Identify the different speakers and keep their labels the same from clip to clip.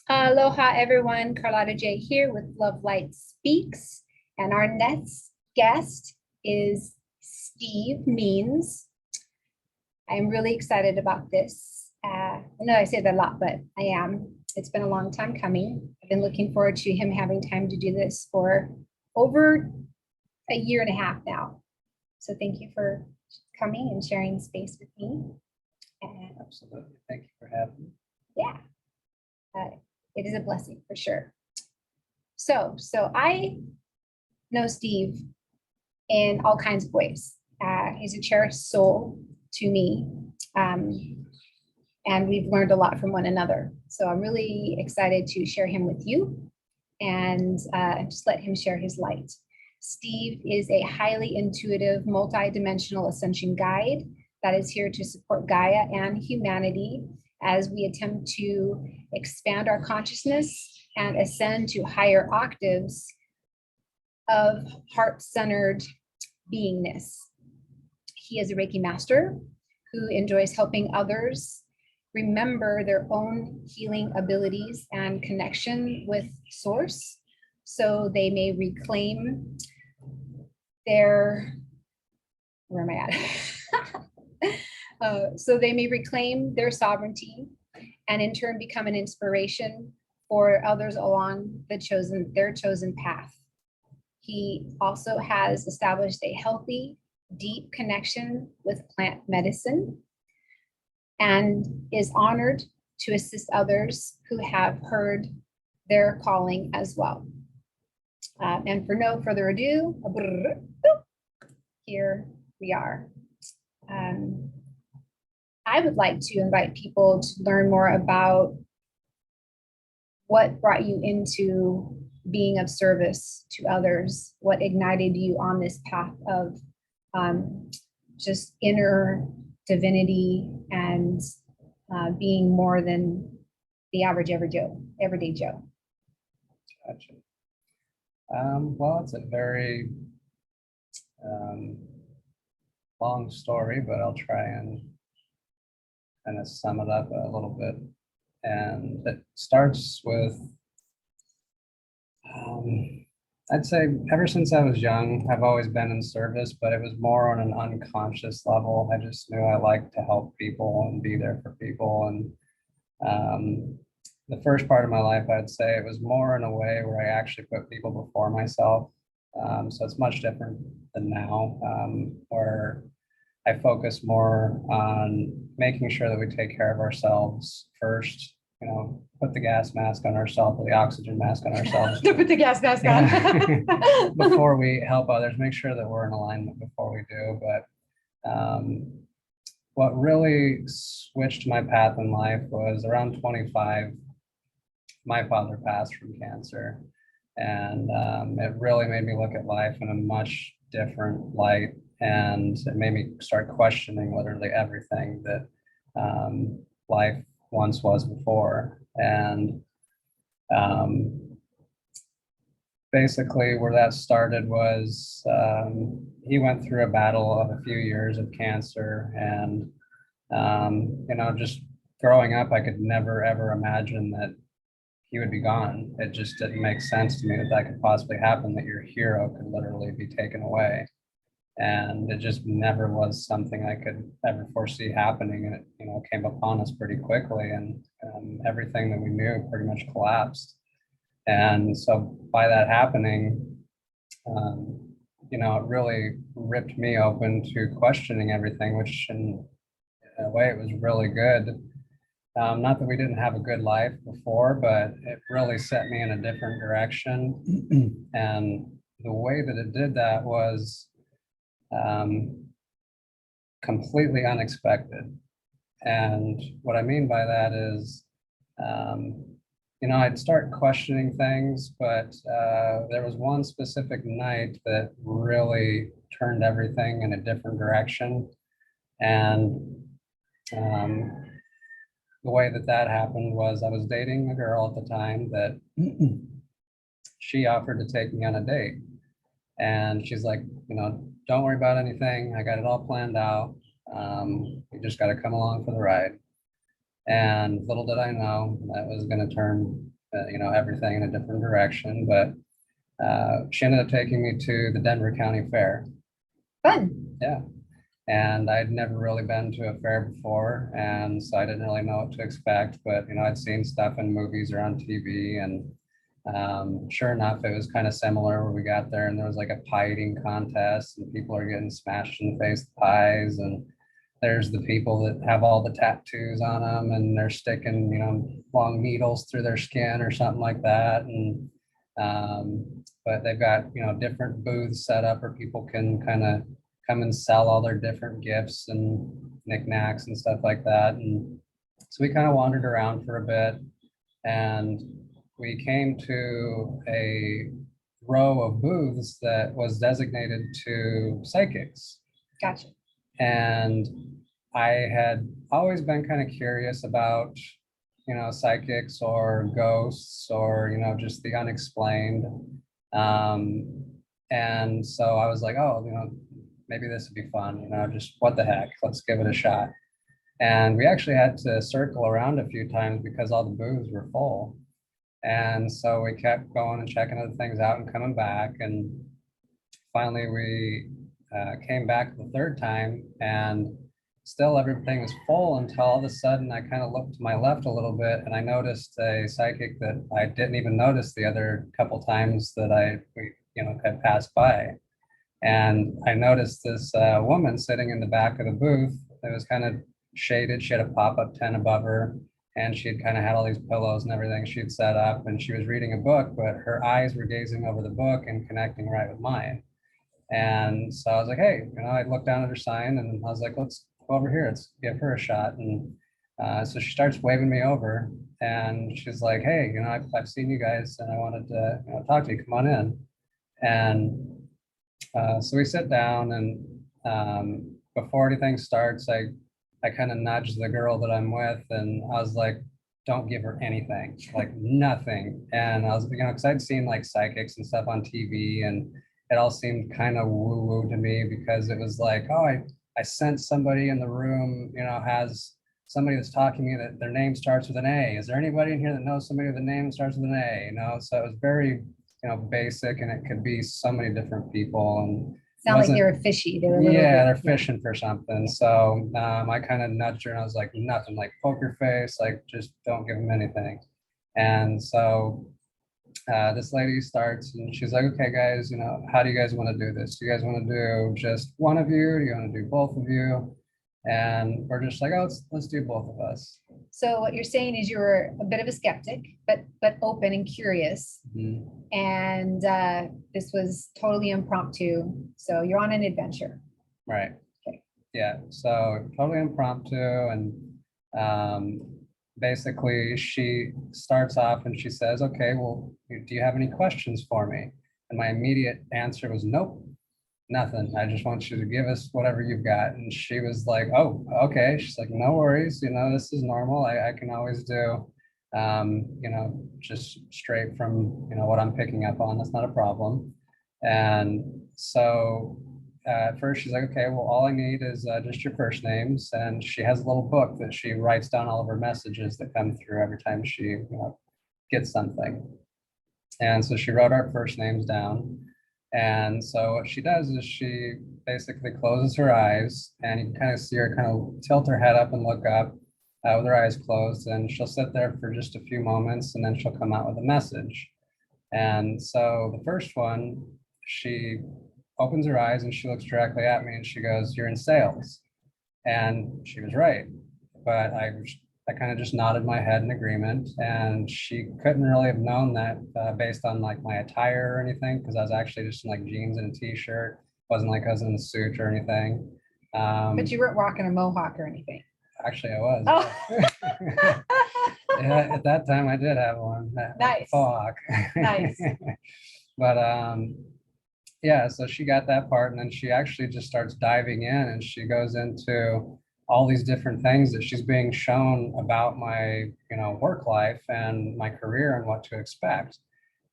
Speaker 1: Aloha, everyone. Carlotta J here with Lovelight Speaks. And our next guest is Steve Means. I'm really excited about this. I know I say that a lot, but I am. It's been a long time coming. I've been looking forward to him having time to do this for over a year and a half now. So thank you for coming and sharing space with me.
Speaker 2: And absolutely. Thank you for having me.
Speaker 1: Yeah. It is a blessing for sure. So I know Steve in all kinds of ways. He's a cherished soul to me, and we've learned a lot from one another. So I'm really excited to share him with you and just let him share his light. Steve is a highly intuitive, multidimensional ascension guide that is here to support Gaia and humanity as we attempt to expand our consciousness and ascend to higher octaves of heart-centered beingness. He is a Reiki Master who enjoys helping others remember their own healing abilities and connection with Source so they may reclaim their, where am I at? So they may reclaim their sovereignty and in turn become an inspiration for others along their chosen path. He also has established a healthy, deep connection with plant medicine and is honored to assist others who have heard their calling as well. And for no further ado, here we are. I would like to invite people to learn more about what brought you into being of service to others, what ignited you on this path of just inner divinity and being more than the average everyday Joe.
Speaker 2: Gotcha. Well, it's a very long story, but I'll try and kind of sum it up a little bit. And it starts with, I'd say ever since I was young, I've always been in service, but it was more on an unconscious level. I just knew I liked to help people and be there for people. And the first part of my life, I'd say it was more in a way where I actually put people before myself. So it's much different than now, where I focus more on making sure that we take care of ourselves first. You know, put the gas mask on ourselves, the oxygen mask on ourselves.
Speaker 1: Put the gas mask on.
Speaker 2: Before we help others, make sure that we're in alignment before we do. But what really switched my path in life was around 25. My father passed from cancer, and it really made me look at life in a much different light. And it made me start questioning literally everything that life once was before. And basically where that started was he went through a battle of a few years of cancer. And, you know, just growing up, I could never, ever imagine that he would be gone. It just didn't make sense to me that that could possibly happen, that your hero could literally be taken away. And it just never was something I could ever foresee happening. And it, you know, came upon us pretty quickly, and everything that we knew pretty much collapsed. And so by that happening, you know, it really ripped me open to questioning everything, which in a way it was really good. Not that we didn't have a good life before, but it really set me in a different direction. And the way that it did that was completely unexpected. And what I mean by that is, you know, I'd start questioning things, but there was one specific night that really turned everything in a different direction. And the way that that happened was I was dating a girl at the time that she offered to take me on a date. And she's like, you know, don't worry about anything. I got it all planned out. You just got to come along for the ride. And little did I know that was going to turn everything in a different direction. But she ended up taking me to the Denver County Fair.
Speaker 1: Fun.
Speaker 2: Yeah. And I'd never really been to a fair before. And so I didn't really know what to expect, but, I'd seen stuff in movies or on TV, and sure enough, it was kind of similar where we got there and there was like a pie eating contest and people are getting smashed in the face with pies. And there's the people that have all the tattoos on them and they're sticking, long needles through their skin or something like that. And, but they've got, different booths set up where people can kind of come and sell all their different gifts and knickknacks and stuff like that. And so we kind of wandered around for a bit and we came to a row of booths that was designated to psychics.
Speaker 1: Gotcha.
Speaker 2: And I had always been kind of curious about, psychics or ghosts or, just the unexplained. And so I was like, oh, maybe this would be fun, just what the heck, let's give it a shot. And we actually had to circle around a few times because all the booths were full. And so we kept going and checking other things out and coming back. And finally we came back the third time and still everything was full until all of a sudden I kind of looked to my left a little bit and I noticed a psychic that I didn't even notice the other couple times that we had passed by. And I noticed this woman sitting in the back of the booth. It was kind of shaded. She had a pop-up tent above her, and she had kind of had all these pillows and everything she'd set up, and she was reading a book, but her eyes were gazing over the book and connecting right with mine. And so I was like, hey, I looked down at her sign and I was like, let's go over here. Let's give her a shot. And so she starts waving me over and she's like, hey, I've seen you guys and I wanted to talk to you. Come on in. And so we sit down and before anything starts, I kind of nudged the girl that I'm with and I was like, don't give her anything, like nothing. And I was, because I'd seen like psychics and stuff on TV and it all seemed kind of woo-woo to me because it was like, oh, I sense somebody in the room, has somebody that's talking to me that their name starts with an A. Is there anybody in here that knows somebody with a name that starts with an A? So it was very, basic and it could be so many different people. And
Speaker 1: sound like they were fishy. They were
Speaker 2: they're fishing for something. So I kind of nudged her and I was like, nothing, like poker face, like just don't give them anything. And so this lady starts and she's like, okay, guys, how do you guys want to do this? Do you guys want to do just one of you? Do you want to do both of you? And we're just like, oh, let's do both of us.
Speaker 1: So what you're saying is you were a bit of a skeptic, but open and curious. Mm-hmm. And this was totally impromptu. So you're on an adventure.
Speaker 2: Right. Okay. Yeah. So totally impromptu. And basically she starts off and she says, okay, well, do you have any questions for me? And my immediate answer was, nope, nothing. I just want you to give us whatever you've got. And she was like, oh, okay. She's like, no worries. This is normal. I can always do, just straight from, what I'm picking up on. That's not a problem. And so at first she's like, okay, well, all I need is just your first names. And she has a little book that she writes down all of her messages that come through every time she gets something. And so she wrote our first names down. And so what she does is she basically closes her eyes and you can kind of see her kind of tilt her head up and look up with her eyes closed, and she'll sit there for just a few moments and then she'll come out with a message. And so the first one, she opens her eyes and she looks directly at me and she goes, you're in sales. And she was right. But I kind of just nodded my head in agreement, and she couldn't really have known that based on like my attire or anything, because I was actually just in like jeans and a t-shirt. It wasn't like I was in a suit or anything.
Speaker 1: But you weren't rocking a mohawk or anything.
Speaker 2: Actually, I was.
Speaker 1: Oh.
Speaker 2: Yeah, at that time I did have one.
Speaker 1: Nice.
Speaker 2: Mohawk.
Speaker 1: Nice.
Speaker 2: But yeah, so she got that part, and then she actually just starts diving in, and she goes into all these different things that she's being shown about my, work life and my career and what to expect.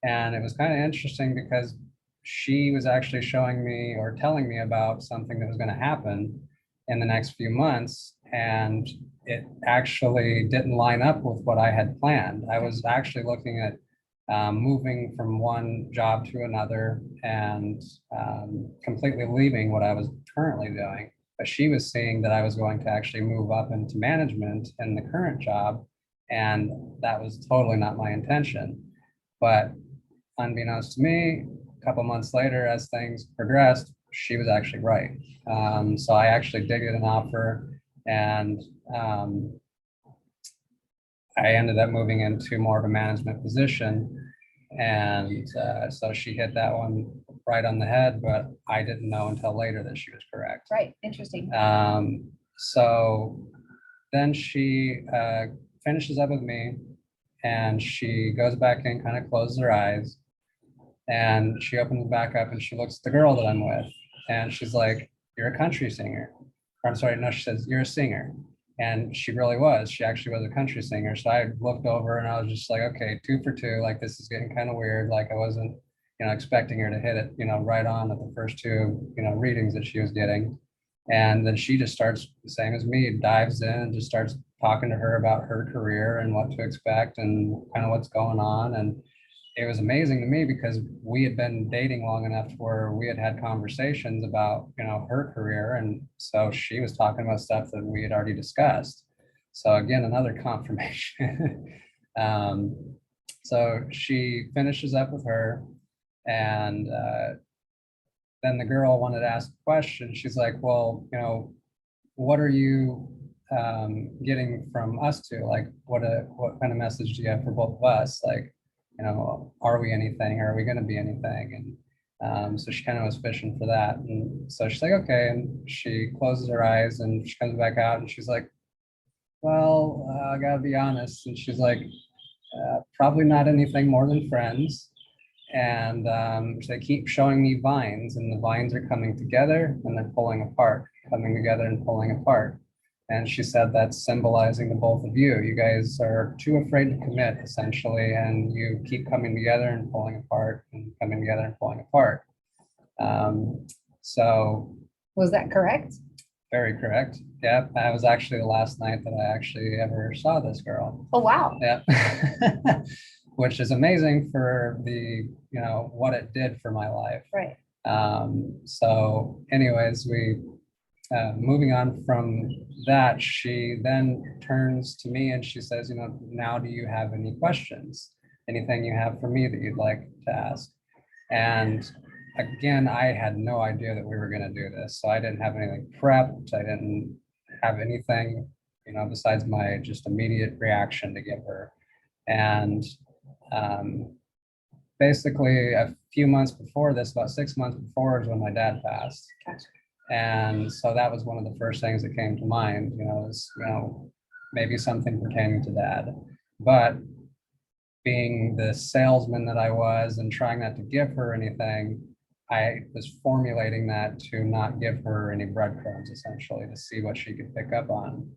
Speaker 2: And it was kind of interesting because she was actually showing me or telling me about something that was going to happen in the next few months. and it actually didn't line up with what I had planned. I was actually looking at moving from one job to another and completely leaving what I was currently doing. But she was seeing that I was going to actually move up into management in the current job, and that was totally not my intention. But unbeknownst to me, a couple months later, as things progressed, she was actually right. So I actually did get an offer, and I ended up moving into more of a management position. And so she hit that one right on the head, but I didn't know until later that she was correct.
Speaker 1: Right. Interesting.
Speaker 2: So then she finishes up with me, and she goes back in, kind of closes her eyes, and she opens back up and she looks at the girl that I'm with, and she's like, "You're a country singer." Or, I'm sorry, no, she says, "You're a singer." And she really was. She actually was a country singer. So I looked over and I was just like, okay, 2 for 2. Like, this is getting kind of weird. Like, I wasn't, expecting her to hit it, right on at the first 2, readings that she was getting. And then she just starts, the same as me, dives in and just starts talking to her about her career and what to expect and kind of what's going on. And it was amazing to me because we had been dating long enough where we had had conversations about, her career. And so she was talking about stuff that we had already discussed. So again, another confirmation. So she finishes up with her, and then the girl wanted to ask a question. She's like, "Well, what are you getting from us two? Like, what kind of message do you have for both of us? Like, are we anything? Are we going to be anything?" And so she kind of was fishing for that. And so she's like, "Okay." And she closes her eyes and she comes back out and she's like, "Well, I got to be honest." And she's like, "Probably not anything more than friends." And they keep showing me vines, and the vines are coming together and they're pulling apart, coming together and pulling apart. And she said that's symbolizing the both of you. You guys are too afraid to commit, essentially, and you keep coming together and pulling apart and coming together and pulling apart. So
Speaker 1: Was that correct?
Speaker 2: very correct. Yeah, that was actually the last night that I actually ever saw this girl.
Speaker 1: Oh, wow.
Speaker 2: Yeah. Which is amazing for the, what it did for my life.
Speaker 1: Right.
Speaker 2: So anyways, moving on from that, she then turns to me and she says, "Now do you have any questions? Anything you have for me that you'd like to ask?" And again, I had no idea that we were going to do this. So I didn't have anything prepped. I didn't have anything, besides my just immediate reaction to give her. And basically a few months before this, about 6 months before, is when my dad passed.
Speaker 1: Gotcha.
Speaker 2: And so that was one of the first things that came to mind, is, maybe something pertaining to dad. But being the salesman that I was and trying not to give her anything, I was formulating that to not give her any breadcrumbs, essentially, to see what she could pick up on.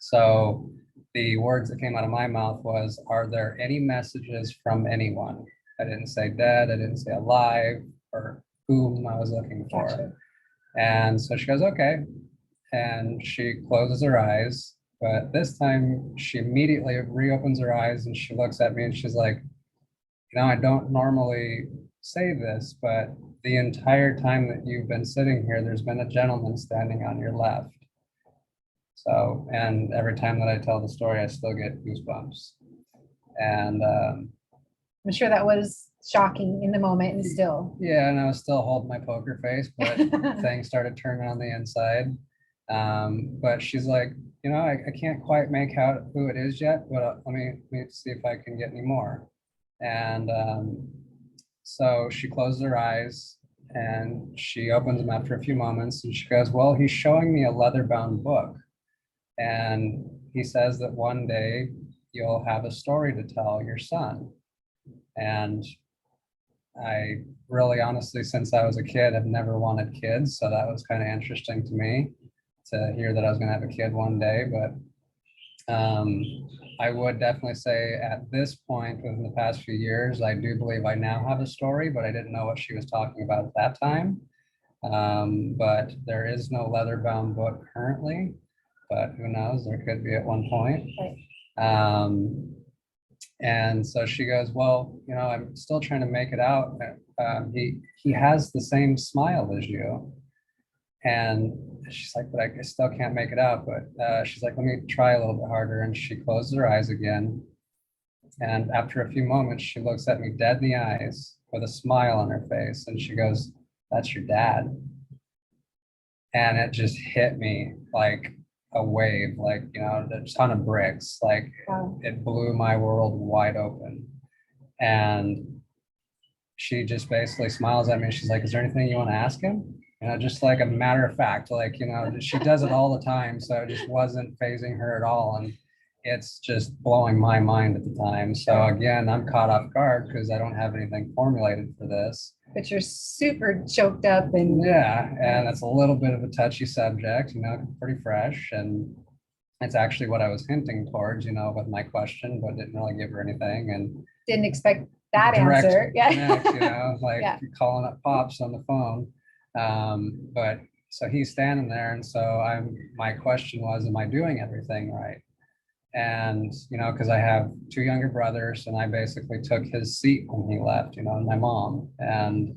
Speaker 2: So the words that came out of my mouth was, "Are there any messages from anyone?" I didn't say dead, I didn't say alive, or whom I was looking for.
Speaker 1: Gotcha.
Speaker 2: And so she goes, "Okay." And she closes her eyes, but this time she immediately reopens her eyes and she looks at me and she's like, "I don't normally say this, but the entire time that you've been sitting here, there's been a gentleman standing on your left." So, and every time that I tell the story, I still get goosebumps. And
Speaker 1: I'm sure that was shocking in the moment and still.
Speaker 2: yeah, and I was still holding my poker face, but things started turning on the inside. But she's like, I can't quite make out who it is yet, but let me see if I can get any more. And so she closes her eyes and she opens them after a few moments and she goes, "Well, he's showing me a leather-bound book. And he says that one day you'll have a story to tell your son." And I really, honestly, since I was a kid, have never wanted kids. So that was kind of interesting to me to hear that I was going to have a kid one day. But I would definitely say at this point, within the past few years, I do believe I now have a story, but I didn't know what she was talking about at that time. But there is no leather-bound book currently. but who knows? There could be at one point.
Speaker 1: Right.
Speaker 2: And so she goes, well, I'm still trying to make it out. He has the same smile as you. And she's like, but I still can't make it out. But she's like, let me try a little bit harder. And she closes her eyes again. And after a few moments, she looks at me dead in the eyes with a smile on her face. And she goes, that's your dad. And it just hit me like a wave, like, a ton of bricks. Like,
Speaker 1: Wow.
Speaker 2: it blew my world wide open. And she just basically smiles at me. She's like, is there anything you want to ask him? Just like a matter of fact, like, she does it all the time. So it just wasn't phasing her at all. And it's just blowing my mind at the time. So again, I'm caught off guard because I don't have anything formulated for this.
Speaker 1: But you're super choked up and
Speaker 2: yeah, and it's a little bit of a touchy subject, pretty fresh. And it's actually what I was hinting towards, with my question, but didn't really give her anything. And
Speaker 1: didn't expect that
Speaker 2: direct
Speaker 1: answer. Yeah.
Speaker 2: connect, like
Speaker 1: Yeah.
Speaker 2: calling up Pops on the phone. But so he's standing there, and so my question was, am I doing everything right? And because I have two younger brothers, and I basically took his seat when he left, and my mom. And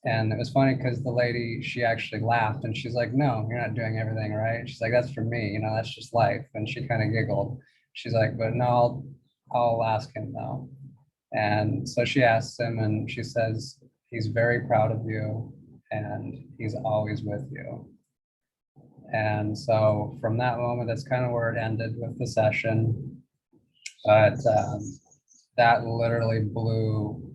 Speaker 2: it was funny because the lady, she actually laughed, and she's like, no, you're not doing everything right. She's like, that's for me, that's just life. And she kind of giggled. She's like, but no, I'll ask him though. And so she asks him, and she says, he's very proud of you, and he's always with you. And so from that moment, that's kind of where it ended with the session. But that literally blew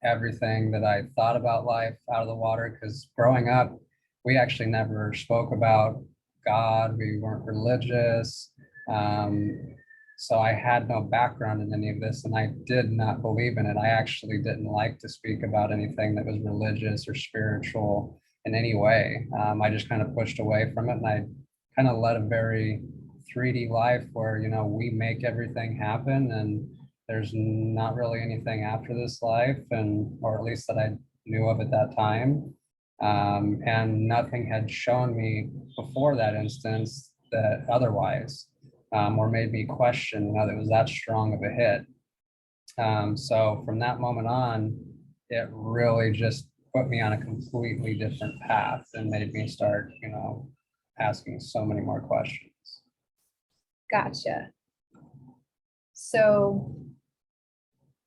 Speaker 2: everything that I thought about life out of the water, because growing up, we actually never spoke about God. We weren't religious. So I had no background in any of this, and I did not believe in it. I actually didn't like to speak about anything that was religious or spiritual in any way. I just kind of pushed away from it, and I kind of led a very 3D life where, we make everything happen, and there's not really anything after this life, or at least that I knew of at that time. And nothing had shown me before that instance that otherwise, or made me question, that it was that strong of a hit. So from that moment on, it really just put me on a completely different path and made me start, asking so many more questions.
Speaker 1: Gotcha. So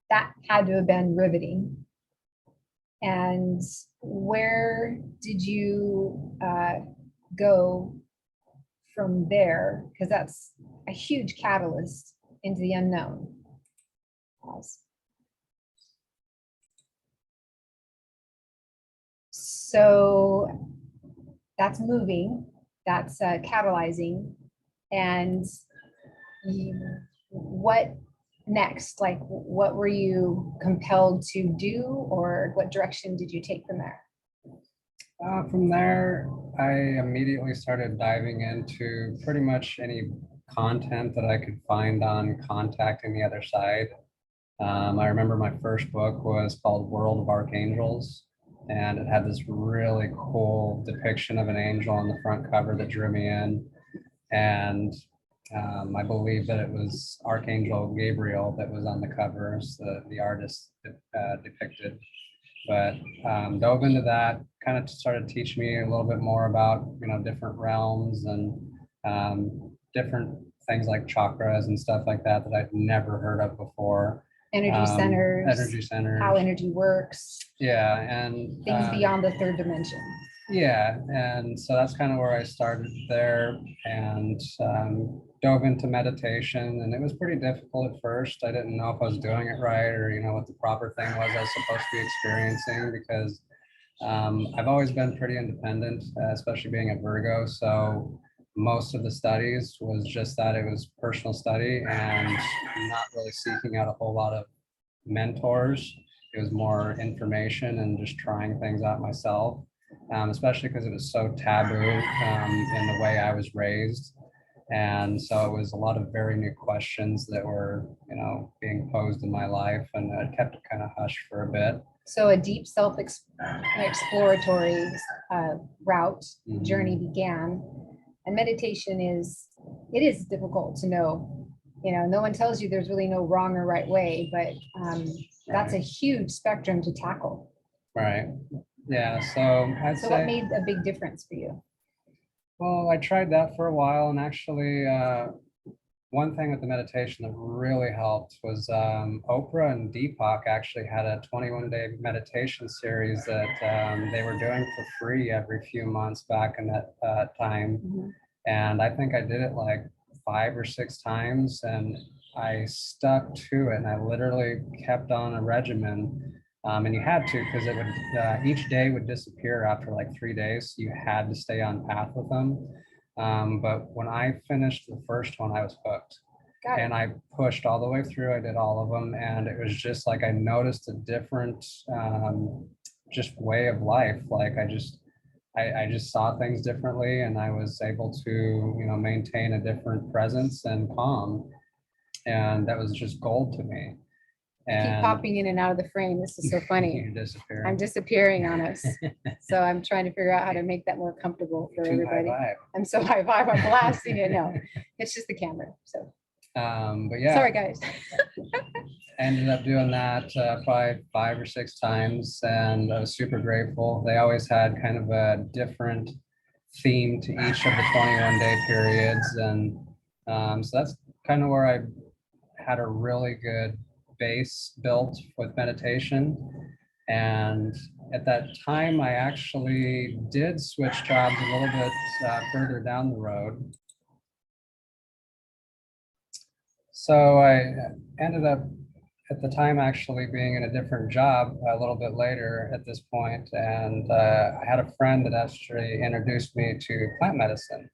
Speaker 1: that had to have been riveting. And where did you go from there? Because that's a huge catalyst into the unknown. Pause. So that's moving, that's catalyzing. And what next? Like, what were you compelled to do, or what direction did you take from there?
Speaker 2: From there, I immediately started diving into pretty much any content that I could find on contacting the other side. I remember my first book was called World of Archangels, and it had this really cool depiction of an angel on the front cover that drew me in. And I believe that it was Archangel Gabriel that was on the covers, the artist depicted. But dove into that, kind of started teaching me a little bit more about, different realms and different things like chakras and stuff like that I'd never heard of before.
Speaker 1: Energy
Speaker 2: centers,
Speaker 1: how energy works.
Speaker 2: Yeah, and
Speaker 1: things beyond the third dimension.
Speaker 2: Yeah, and so that's kind of where I started there, and dove into meditation, and it was pretty difficult at first. I didn't know if I was doing it right, or what the proper thing was I was supposed to be experiencing, because I've always been pretty independent, especially being a Virgo. So most of the studies was just that it was personal study and not really seeking out a whole lot of mentors. It was more information and just trying things out myself, especially because it was so taboo in the way I was raised. And so it was a lot of very new questions that were, being posed in my life, and I kept it kind of hushed for a bit.
Speaker 1: So a deep self-exploratory route journey began. And meditation it is difficult to know. No one tells you there's really no wrong or right way, but that's a huge spectrum to tackle.
Speaker 2: Right. Yeah. So I'd
Speaker 1: So
Speaker 2: say,
Speaker 1: what made a big difference for you?
Speaker 2: well, I tried that for a while, and actually, one thing with the meditation that really helped was Oprah and Deepak actually had a 21-day meditation series that they were doing for free every few months back in that time.
Speaker 1: Mhm.
Speaker 2: And I think I did it like 5 or 6 times, and I stuck to it, and I literally kept on a regimen. And you had to, because it would each day would disappear after like 3 days. So you had to stay on path with them. But when I finished the first one, I was hooked.
Speaker 1: Got it.
Speaker 2: And I pushed all the way through. I did all of them, and it was just like I noticed a different just way of life. Like I just saw things differently, and I was able to maintain a different presence and calm, and that was just gold to me.
Speaker 1: You keep
Speaker 2: And
Speaker 1: popping in and out of the frame. This is so funny.
Speaker 2: you're disappearing.
Speaker 1: I'm disappearing on us. So I'm trying to figure out how to make that more comfortable for
Speaker 2: Too
Speaker 1: everybody.
Speaker 2: high vibe.
Speaker 1: I'm so high vibe. I'm blasting it. No, it's just the camera. So
Speaker 2: But yeah,
Speaker 1: sorry, guys.
Speaker 2: ended up doing that probably 5 or 6 times, and I was super grateful. They always had kind of a different theme to each of the 21-day periods, and so that's kind of where I had a really good base built with meditation. And at that time, I actually did switch jobs a little bit further down the road. So I ended up at the time actually being in a different job a little bit later at this point, and I had a friend that actually introduced me to plant medicine.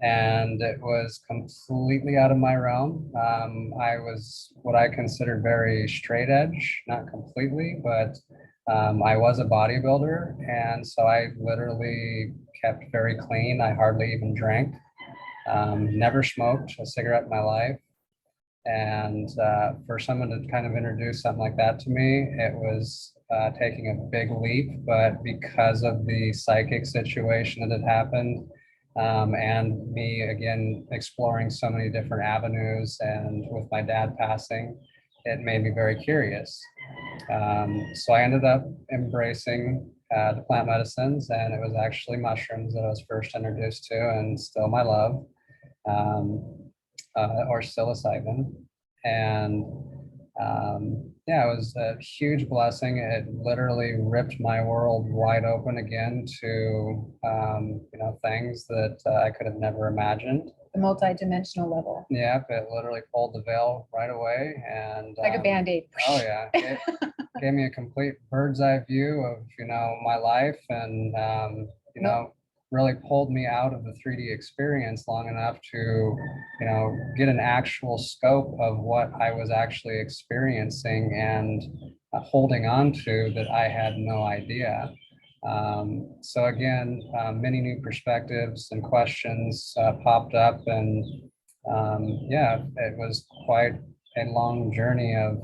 Speaker 2: And it was completely out of my realm. I was what I consider very straight edge, not completely, but I was a bodybuilder. And so I literally kept very clean. I hardly even drank, never smoked a cigarette in my life. And for someone to kind of introduce something like that to me, it was taking a big leap. But because of the psychic situation that had happened, and me again exploring so many different avenues, and with my dad passing, it made me very curious. So I ended up embracing the plant medicines, and it was actually mushrooms that I was first introduced to, and still my love, or psilocybin. And yeah, it was a huge blessing. It literally ripped my world wide open again to things that I could have never imagined.
Speaker 1: The multidimensional level.
Speaker 2: Yep, it literally pulled the veil right away, and
Speaker 1: Like a Band-Aid.
Speaker 2: Oh yeah, it gave me a complete bird's eye view of my life, and really pulled me out of the 3D experience long enough to get an actual scope of what I was actually experiencing and holding on to that I had no idea. So again, many new perspectives and questions popped up, and yeah, it was quite a long journey of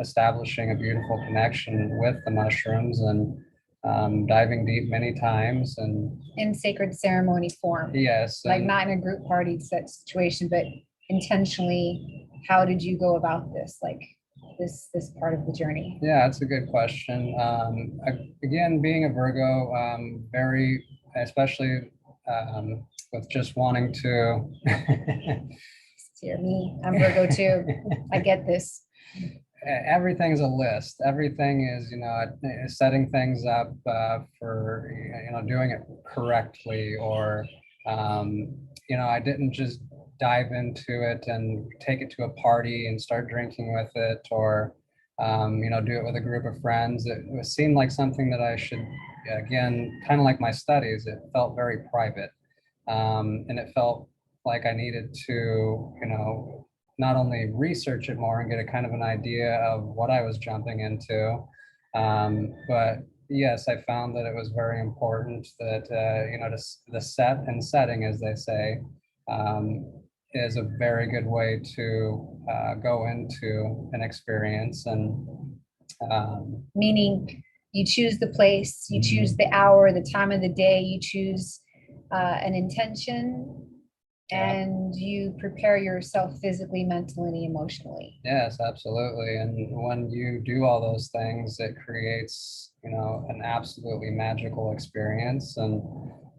Speaker 2: establishing a beautiful connection with the mushrooms, and diving deep many times, and
Speaker 1: In sacred ceremony form.
Speaker 2: yes,
Speaker 1: Like
Speaker 2: and
Speaker 1: not in a group party set situation, but intentionally, how did you go about this? Like this part of the journey?
Speaker 2: yeah, it's a good question. Again, being a Virgo, very, especially with just wanting to.
Speaker 1: Dear me, I'm Virgo too. I get this.
Speaker 2: Everything's a list. Everything is, setting things up for, doing it correctly, or, I didn't just dive into it and take it to a party and start drinking with it, or, do it with a group of friends. It seemed like something that I should, again, kind of like my studies, it felt very private. And it felt like I needed to, not only research it more and get a kind of an idea of what I was jumping into, but yes, I found that it was very important that the set and setting, as they say, is a very good way to go into an experience. And
Speaker 1: Meaning you choose the place, you choose the hour, the time of the day, you choose an intention,
Speaker 2: Yeah.
Speaker 1: and you prepare yourself physically, mentally, emotionally.
Speaker 2: Yes, absolutely. And when you do all those things, it creates, an absolutely magical experience. And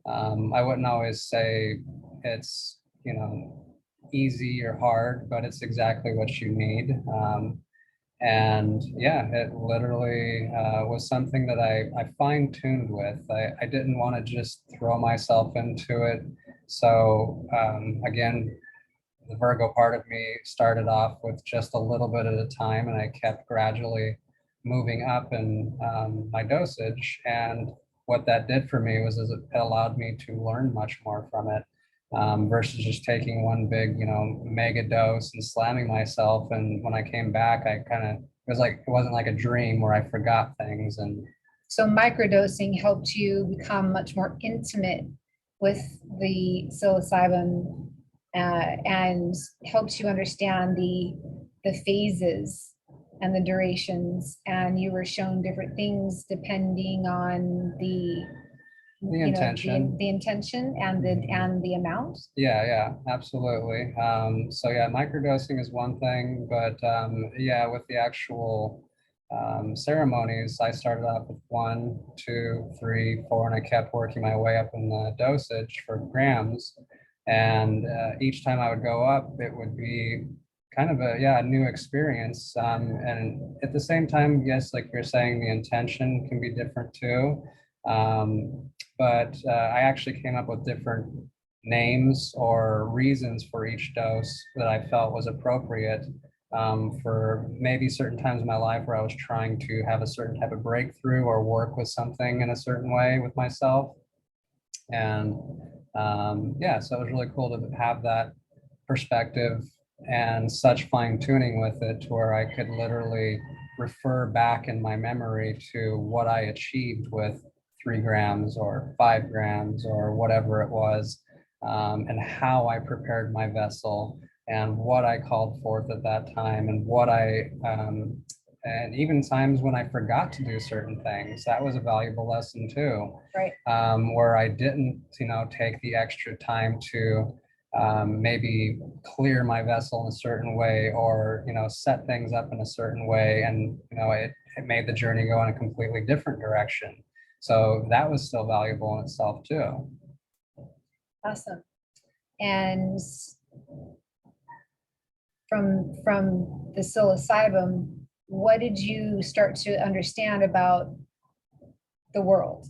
Speaker 2: I wouldn't always say it's, easy or hard, but it's exactly what you need. And yeah, it literally was something that I fine-tuned with. I didn't want to just throw myself into it. So again, the Virgo part of me started off with just a little bit at a time, and I kept gradually moving up in my dosage. And what that did for me was it allowed me to learn much more from it, versus just taking one big, mega dose and slamming myself. And when I came back, I kind of, it wasn't like a dream where I forgot things. And
Speaker 1: So microdosing helped you become much more intimate with the psilocybin, and helps you understand the phases and the durations. And you were shown different things depending on the
Speaker 2: intention.
Speaker 1: the intention and the amount.
Speaker 2: Yeah, absolutely. So yeah, microdosing is one thing, but yeah, with the actual ceremonies, I started off with 1, 2, 3, 4, and I kept working my way up in the dosage for grams. And each time I would go up, it would be kind of a new experience. And at the same time, yes, like you're saying, the intention can be different too. But I actually came up with different names or reasons for each dose that I felt was appropriate, for maybe certain times in my life where I was trying to have a certain type of breakthrough or work with something in a certain way with myself. And yeah, so it was really cool to have that perspective and such fine tuning with it to where I could literally refer back in my memory to what I achieved with 3 grams or 5 grams or whatever it was, and how I prepared my vessel and what I called forth at that time, and and even times when I forgot to do certain things. That was a valuable lesson too.
Speaker 1: Right.
Speaker 2: Where I didn't, take the extra time to maybe clear my vessel in a certain way, or set things up in a certain way, and it made the journey go in a completely different direction. So that was still valuable in itself too.
Speaker 1: Awesome. And from the psilocybin, what did you start to understand about the world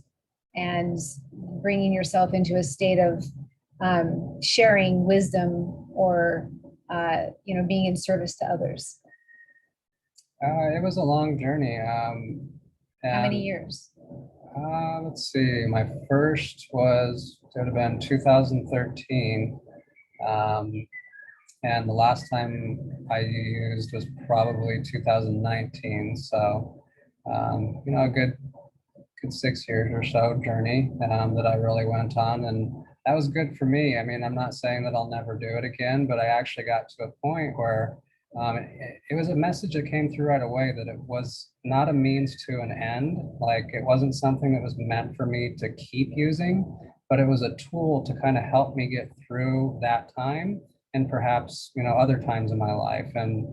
Speaker 1: and bringing yourself into a state of sharing wisdom, or being in service to others?
Speaker 2: It was a long journey.
Speaker 1: How many
Speaker 2: And
Speaker 1: years?
Speaker 2: let's see, my first it would have been 2013. And the last time I used was probably 2019. So, a good 6 years or so journey that I really went on. And that was good for me. I mean, I'm not saying that I'll never do it again, but I actually got to a point where it was a message that came through right away that it was not a means to an end. Like, it wasn't something that was meant for me to keep using, but it was a tool to kind of help me get through that time and perhaps, other times in my life. And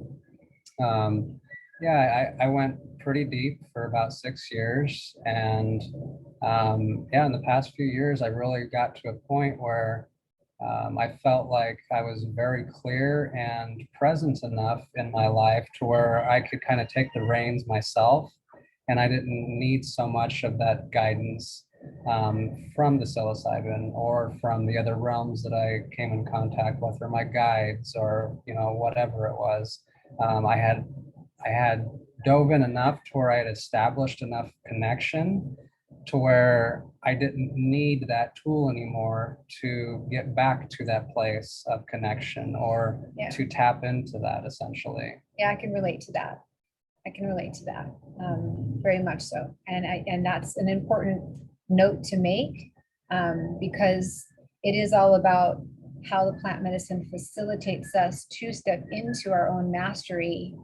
Speaker 2: yeah, I went pretty deep for about 6 years. And yeah, in the past few years, I really got to a point where I felt like I was very clear and present enough in my life to where I could kind of take the reins myself. And I didn't need so much of that guidance from the psilocybin or from the other realms that I came in contact with, or my guides, or whatever it was. I had dove in enough to where I had established enough connection to where I didn't need that tool anymore to get back to that place of connection, or to tap into that, essentially.
Speaker 1: Yeah, I can relate to that. Very much so. And that's an important note to make, because it is all about how the plant medicine facilitates us to step into our own mastery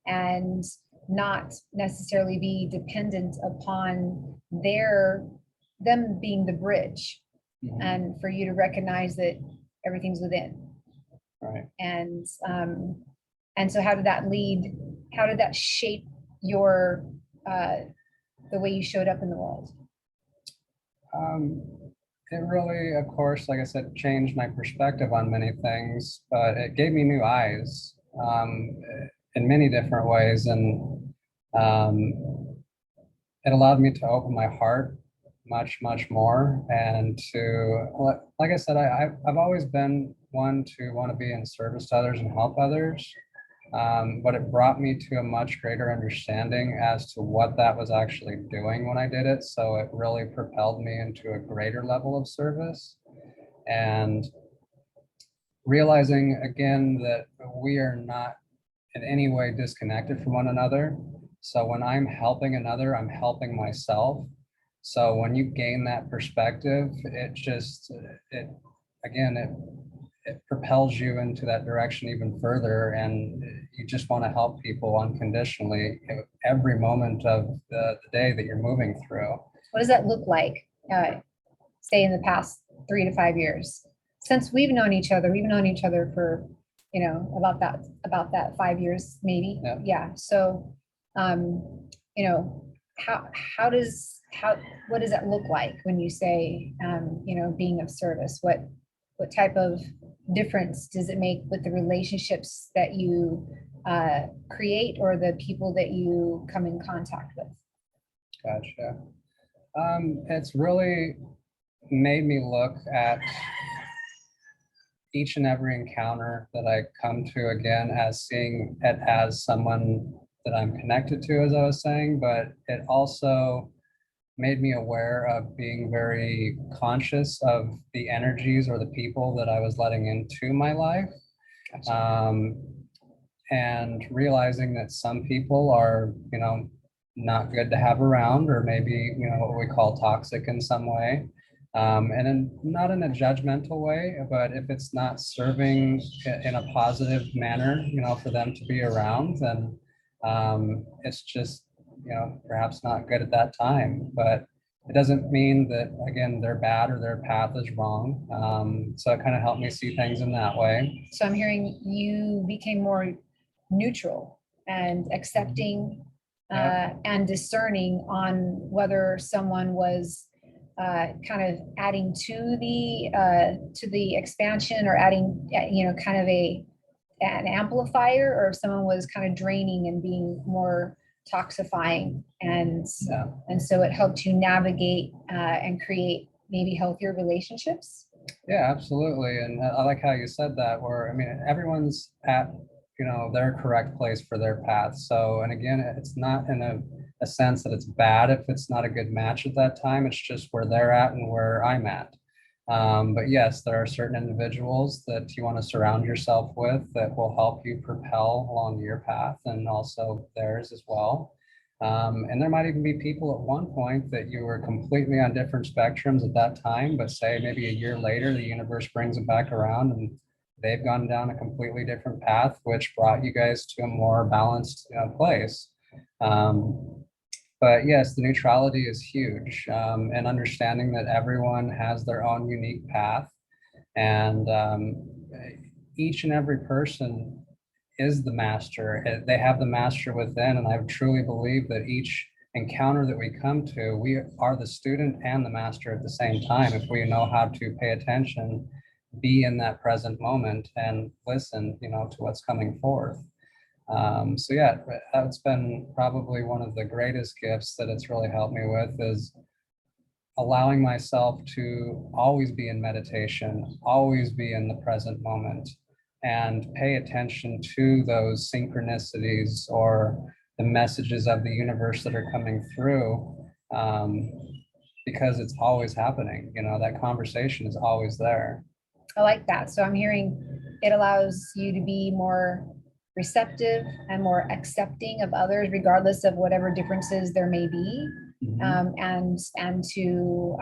Speaker 1: and not necessarily be dependent upon them being the bridge.
Speaker 2: Mhm.
Speaker 1: and for you to recognize that everything's within.
Speaker 2: Right.
Speaker 1: And so how did that shape your the way you showed up in the world?
Speaker 2: It really, of course, like I said, changed my perspective on many things, but it gave me new eyes in many different ways. And it allowed me to open my heart much, much more. And to, like I said, I've always been one to want to be in service to others and help others. But it brought me to a much greater understanding as to what that was actually doing when I did it. So it really propelled me into a greater level of service, and realizing again that we are not in any way disconnected from one another. So when I'm helping another, I'm helping myself. So when you gain that perspective, it again, it propels you into that direction even further, and you just want to help people unconditionally every moment of the day that you're moving through.
Speaker 1: What does that look like, say in the past 3 to 5 years? Since we've known each other for, about that 5 years, maybe.
Speaker 2: Yeah.
Speaker 1: Yeah. So, how what does that look like when you say, being of service? What type of difference does it make with the relationships that you create, or the people that you come in contact with?
Speaker 2: Gotcha. It's really made me look at each and every encounter that I come to again as seeing it as someone that I'm connected to, as I was saying, but it also made me aware of being very conscious of the energies or the people that I was letting into my life.
Speaker 1: Gotcha.
Speaker 2: And realizing that some people are, not good to have around, or maybe, what we call toxic in some way. Not in a judgmental way, but if it's not serving in a positive manner, for them to be around, then it's just, perhaps not good at that time. But it doesn't mean that, again, they're bad or their path is wrong. So it kind of helped me see things in that way.
Speaker 1: So I'm hearing you became more neutral and accepting and discerning on whether someone was kind of adding to the expansion, or adding, kind of an amplifier, or if someone was kind of draining and being more toxifying, and so it helped you navigate and create maybe healthier relationships.
Speaker 2: Yeah, absolutely. And I like how you said that, where, I mean, everyone's at, their correct place for their path. So, and again, it's not in a sense that it's bad if it's not a good match at that time. It's just where they're at and where I'm at. But yes, there are certain individuals that you want to surround yourself with that will help you propel along your path, and also theirs as well. And there might even be people at one point that you were completely on different spectrums at that time, but say maybe a year later, the universe brings it back around and they've gone down a completely different path, which brought you guys to a more balanced place. But yes, the neutrality is huge, and understanding that everyone has their own unique path, and each and every person is the master. They have the master within, and I truly believe that each encounter that we come to, we are the student and the master at the same time, if we know how to pay attention, be in that present moment, and listen, to what's coming forth. So yeah, that's been probably one of the greatest gifts that it's really helped me with, is allowing myself to always be in meditation, always be in the present moment, and pay attention to those synchronicities or the messages of the universe that are coming through, because it's always happening. That conversation is always there.
Speaker 1: I like that. So I'm hearing it allows you to be more receptive and more accepting of others, regardless of whatever differences there may be, and to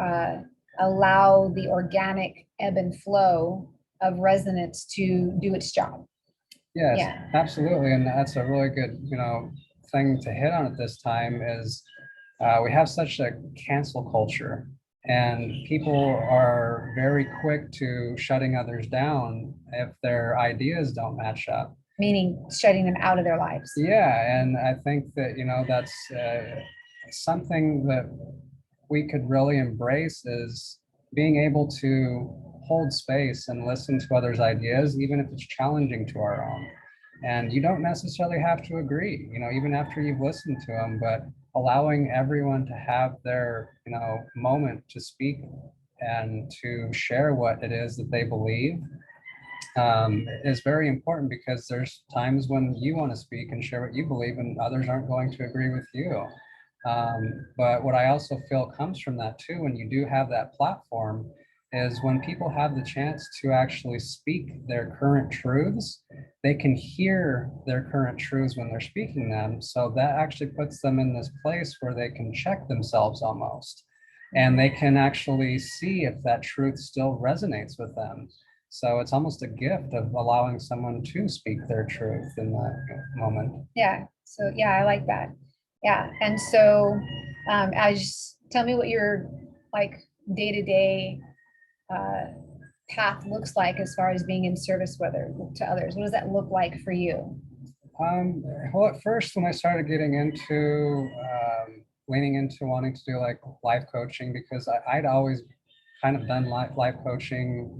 Speaker 1: allow the organic ebb and flow of resonance to do its job.
Speaker 2: Yes,
Speaker 1: Yeah.
Speaker 2: absolutely. And that's a really good, thing to hit on at this time is we have such a cancel culture. And people are very quick to shutting others down if their ideas don't match up.
Speaker 1: Meaning shutting them out of their lives.
Speaker 2: Yeah, and I think that, that's something that we could really embrace, is being able to hold space and listen to others' ideas, even if it's challenging to our own. And you don't necessarily have to agree, even after you've listened to them, but allowing everyone to have their, moment to speak and to share what it is that they believe, is very important, because there's times when you want to speak and share what you believe and others aren't going to agree with you. But what I also feel comes from that too, when you do have that platform, is when people have the chance to actually speak their current truths, they can hear their current truths when they're speaking them. So that actually puts them in this place where they can check themselves almost, and they can actually see if that truth still resonates with them. So it's almost a gift of allowing someone to speak their truth in that moment.
Speaker 1: Yeah. So yeah, I like that. Yeah. And so as tell me what your like day-to-day path looks like as far as being in service to others. What does that look like for you?
Speaker 2: Well, at first, when I started getting into leaning into wanting to do like life coaching, because I'd always kind of done life coaching,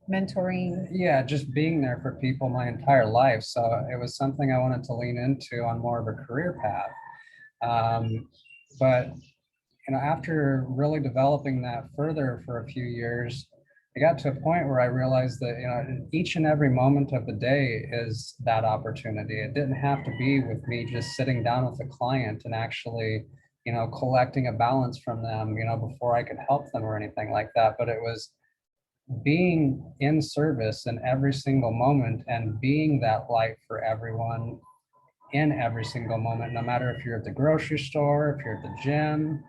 Speaker 1: Mentoring.
Speaker 2: yeah, just being there for people my entire life. So it was something I wanted to lean into on more of a career path. But after really developing that further for a few years, I got to a point where I realized that, each and every moment of the day is that opportunity. It didn't have to be with me just sitting down with a client and actually, collecting a balance from them, before I could help them or anything like that. But it was being in service in every single moment and being that light for everyone in every single moment, no matter if you're at the grocery store, if you're at the gym,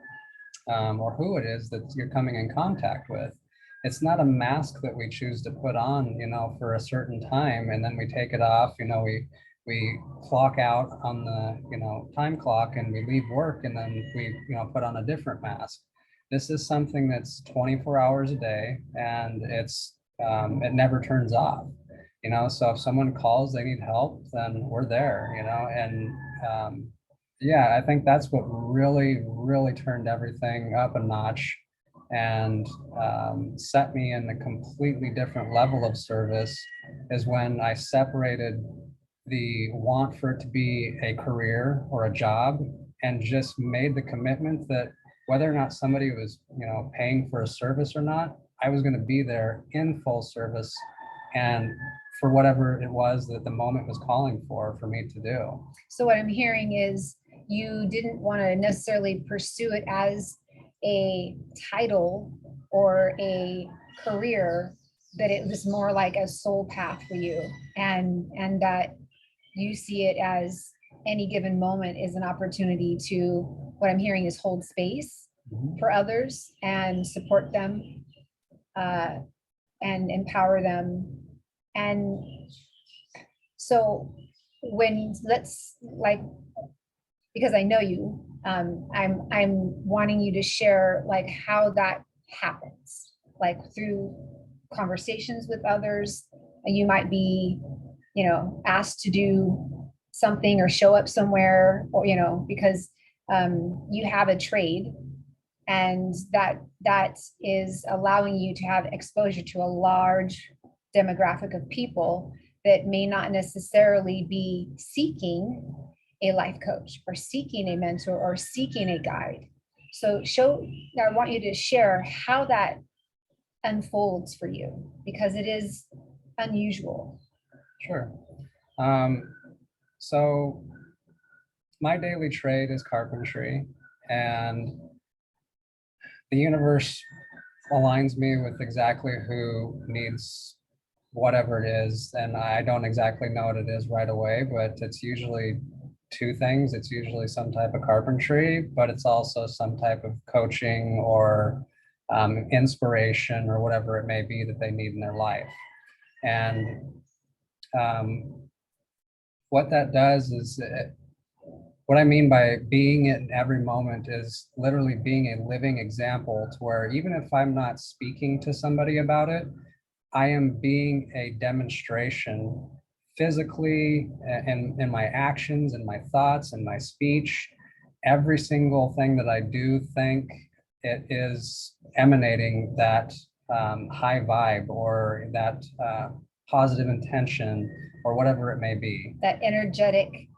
Speaker 2: or who it is that you're coming in contact with. It's not a mask that we choose to put on, for a certain time, and then we take it off. We clock out on the, time clock, and we leave work, and then we, put on a different mask. This is something that's 24 hours a day, and it never turns off. So if someone calls, they need help, then we're there. And yeah, I think that's what really, really turned everything up a notch, and set me in a completely different level of service, is when I separated the want for it to be a career or a job, and just made the commitment that whether or not somebody was, paying for a service or not, I was going to be there in full service, and for whatever it was that the moment was calling for me to do.
Speaker 1: So what I'm hearing is you didn't want to necessarily pursue it as a title or a career, but it was more like a soul path for you, and that you see it as any given moment is an opportunity to, what I'm hearing is hold space for others and support them, and empower them. And so let's like, because I know you, I'm wanting you to share like how that happens, like through conversations with others. You might be, asked to do something or show up somewhere, or, because you have a trade, and that is allowing you to have exposure to a large demographic of people that may not necessarily be seeking a life coach or seeking a mentor or seeking a guide. So I want you to share how that unfolds for you, because it is unusual.
Speaker 2: Sure. So my daily trade is carpentry, and the universe aligns me with exactly who needs whatever it is. And I don't exactly know what it is right away, but it's usually two things. It's usually some type of carpentry, but it's also some type of coaching or inspiration or whatever it may be that they need in their life. And what that does is what I mean by being it in every moment is literally being a living example, to where even if I'm not speaking to somebody about it, I am being a demonstration physically, and in my actions and my thoughts and my speech. Every single thing that I do think, it is emanating that high vibe, or that positive intention, or whatever it may be.
Speaker 1: That energetic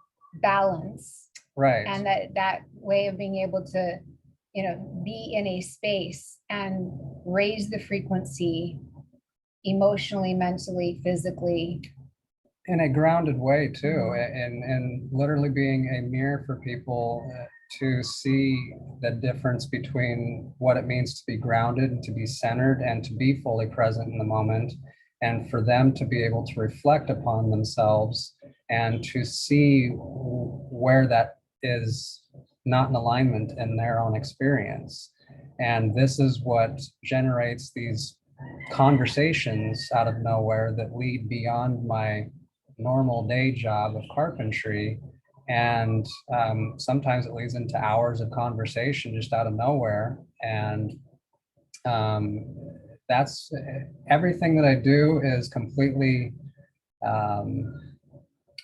Speaker 1: balance.
Speaker 2: Right.
Speaker 1: And that way of being able to, be in a space and raise the frequency emotionally, mentally, physically.
Speaker 2: In a grounded way too, and literally being a mirror for people to see the difference between what it means to be grounded and to be centered and to be fully present in the moment, and for them to be able to reflect upon themselves and to see where that is not in alignment in their own experience. And this is what generates these conversations out of nowhere that lead beyond my normal day job of carpentry. And sometimes it leads into hours of conversation just out of nowhere. And that's everything that I do is completely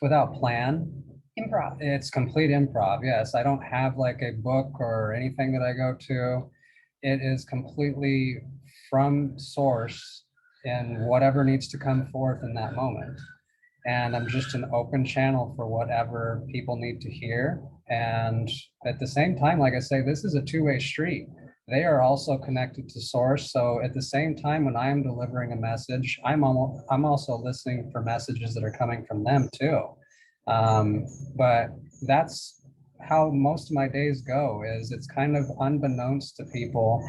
Speaker 2: without plan.
Speaker 1: Improv.
Speaker 2: It's complete improv. Yes, I don't have like a book or anything that I go to. It is completely from source and whatever needs to come forth in that moment. And I'm just an open channel for whatever people need to hear. And at the same time, like I say, this is a two-way street. They are also connected to source. So at the same time, when I am delivering a message, I'm also listening for messages that are coming from them too. But that's how most of my days go, is it's kind of unbeknownst to people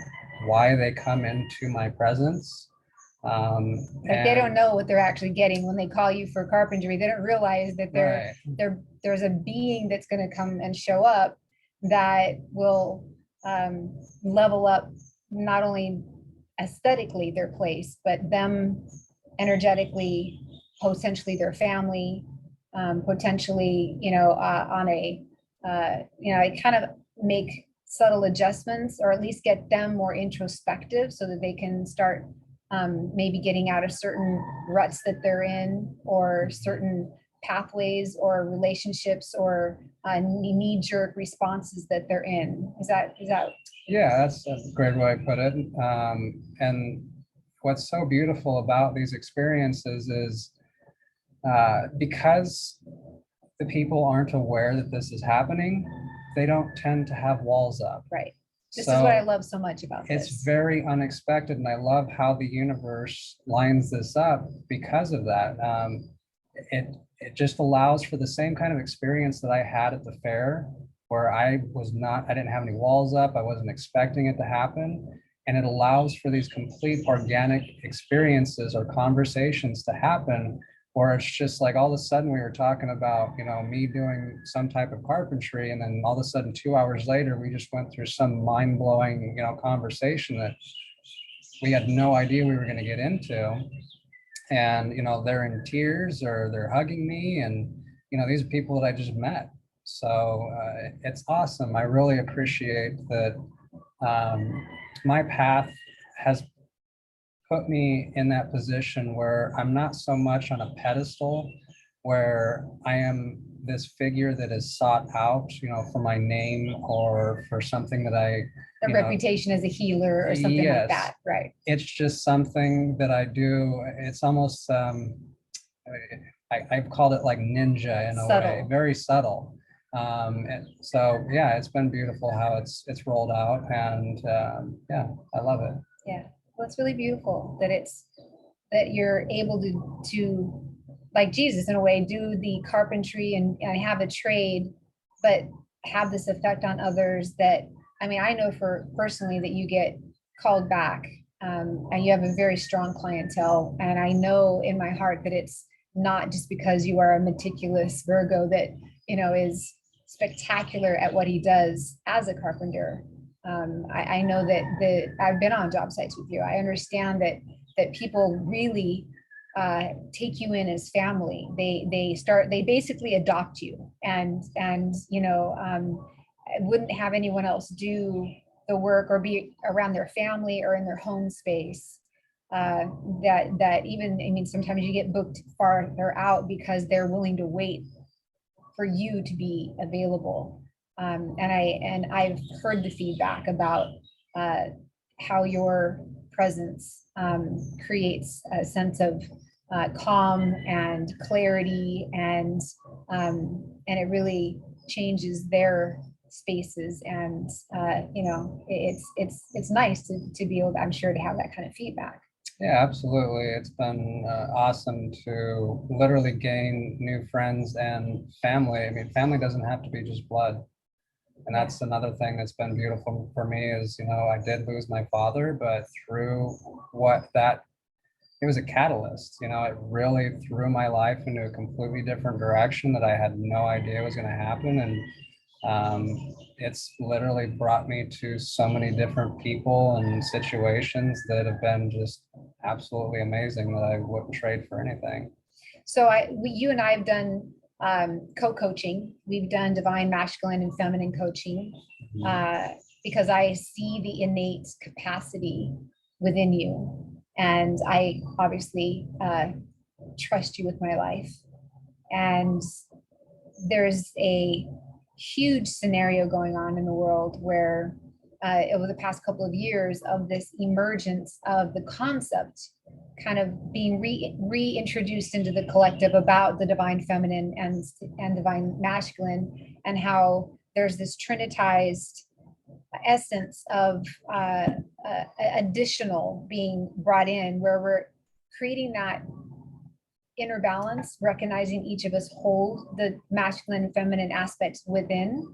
Speaker 2: why they come into my presence.
Speaker 1: Like they don't know what they're actually getting when they call you for carpentry. They don't realize that there's a being that's going to come and show up that will level up not only aesthetically their place, but them energetically, potentially their family, potentially, on a, I kind of make subtle adjustments, or at least get them more introspective so that they can start maybe getting out of certain ruts that they're in, or certain pathways or relationships, or knee-jerk responses that they're in. Is that?
Speaker 2: Yeah, that's a great way to put it. And what's so beautiful about these experiences is because the people aren't aware that this is happening, they don't tend to have walls up.
Speaker 1: Right. This is what I love so much about this.
Speaker 2: It's very unexpected, and I love how the universe lines this up because of that. It just allows for the same kind of experience that I had at the fair, where I didn't have any walls up. I wasn't expecting it to happen. And it allows for these complete organic experiences or conversations to happen, where it's just like all of a sudden we were talking about, me doing some type of carpentry, and then all of a sudden 2 hours later, we just went through some mind-blowing, conversation that we had no idea we were going to get into. And, they're in tears or they're hugging me, and, these are people that I just met. So it's awesome. I really appreciate that my path has put me in that position where I'm not so much on a pedestal, where I am this figure that is sought out, for my name or for something that
Speaker 1: a reputation as a healer or something like that. Right.
Speaker 2: It's just something that I do. It's almost, I've called it like ninja in a way, very subtle. And so, yeah, it's been beautiful how it's rolled out, and yeah, I love it.
Speaker 1: Yeah. Well, it's really beautiful that you're able to, like Jesus in a way, do the carpentry and have a trade, but have this effect on others that, I know for personally that you get called back, and you have a very strong clientele. And I know in my heart that it's not just because you are a meticulous Virgo that, is spectacular at what he does as a carpenter. I know that I've been on job sites with you. I understand that people really take you in as family. They basically adopt you, and wouldn't have anyone else do the work or be around their family or in their home space. That even, I mean, sometimes you get booked farther out because they're willing to wait for you to be available. And I've heard the feedback about how your presence creates a sense of calm and clarity, and it really changes their spaces. And it's nice to be able to, I'm sure, to have that kind of feedback.
Speaker 2: Yeah, absolutely. It's been awesome to literally gain new friends and family. I mean, family doesn't have to be just blood. And that's another thing that's been beautiful for me is, I did lose my father, but through it was a catalyst, it really threw my life into a completely different direction that I had no idea was going to happen. And it's literally brought me to so many different people and situations that have been just absolutely amazing that I wouldn't trade for anything.
Speaker 1: So you and I have done co-coaching. We've done divine masculine and feminine coaching because I see the innate capacity within you. And I obviously trust you with my life. And there's a huge scenario going on in the world where over the past couple of years of this emergence of the concept kind of being reintroduced into the collective about the divine feminine and divine masculine, and how there's this trinitized essence of additional being brought in, where we're creating that inner balance, recognizing each of us hold the masculine and feminine aspects within.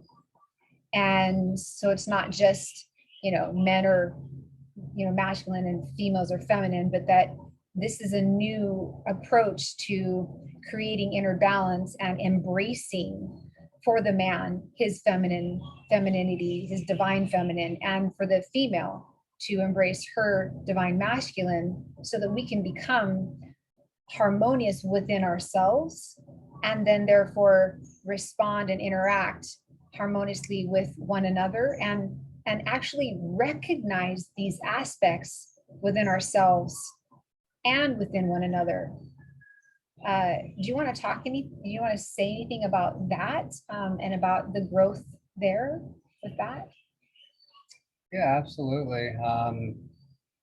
Speaker 1: And so it's not just, men are, masculine and females are feminine, but that this is a new approach to creating inner balance and embracing for the man his femininity, his divine feminine, and for the female to embrace her divine masculine, so that we can become harmonious within ourselves, and then therefore respond and interact harmoniously with one another, and actually recognize these aspects within ourselves and within one another. Do you want to say anything about that, and about the growth there with that?
Speaker 2: Yeah, absolutely.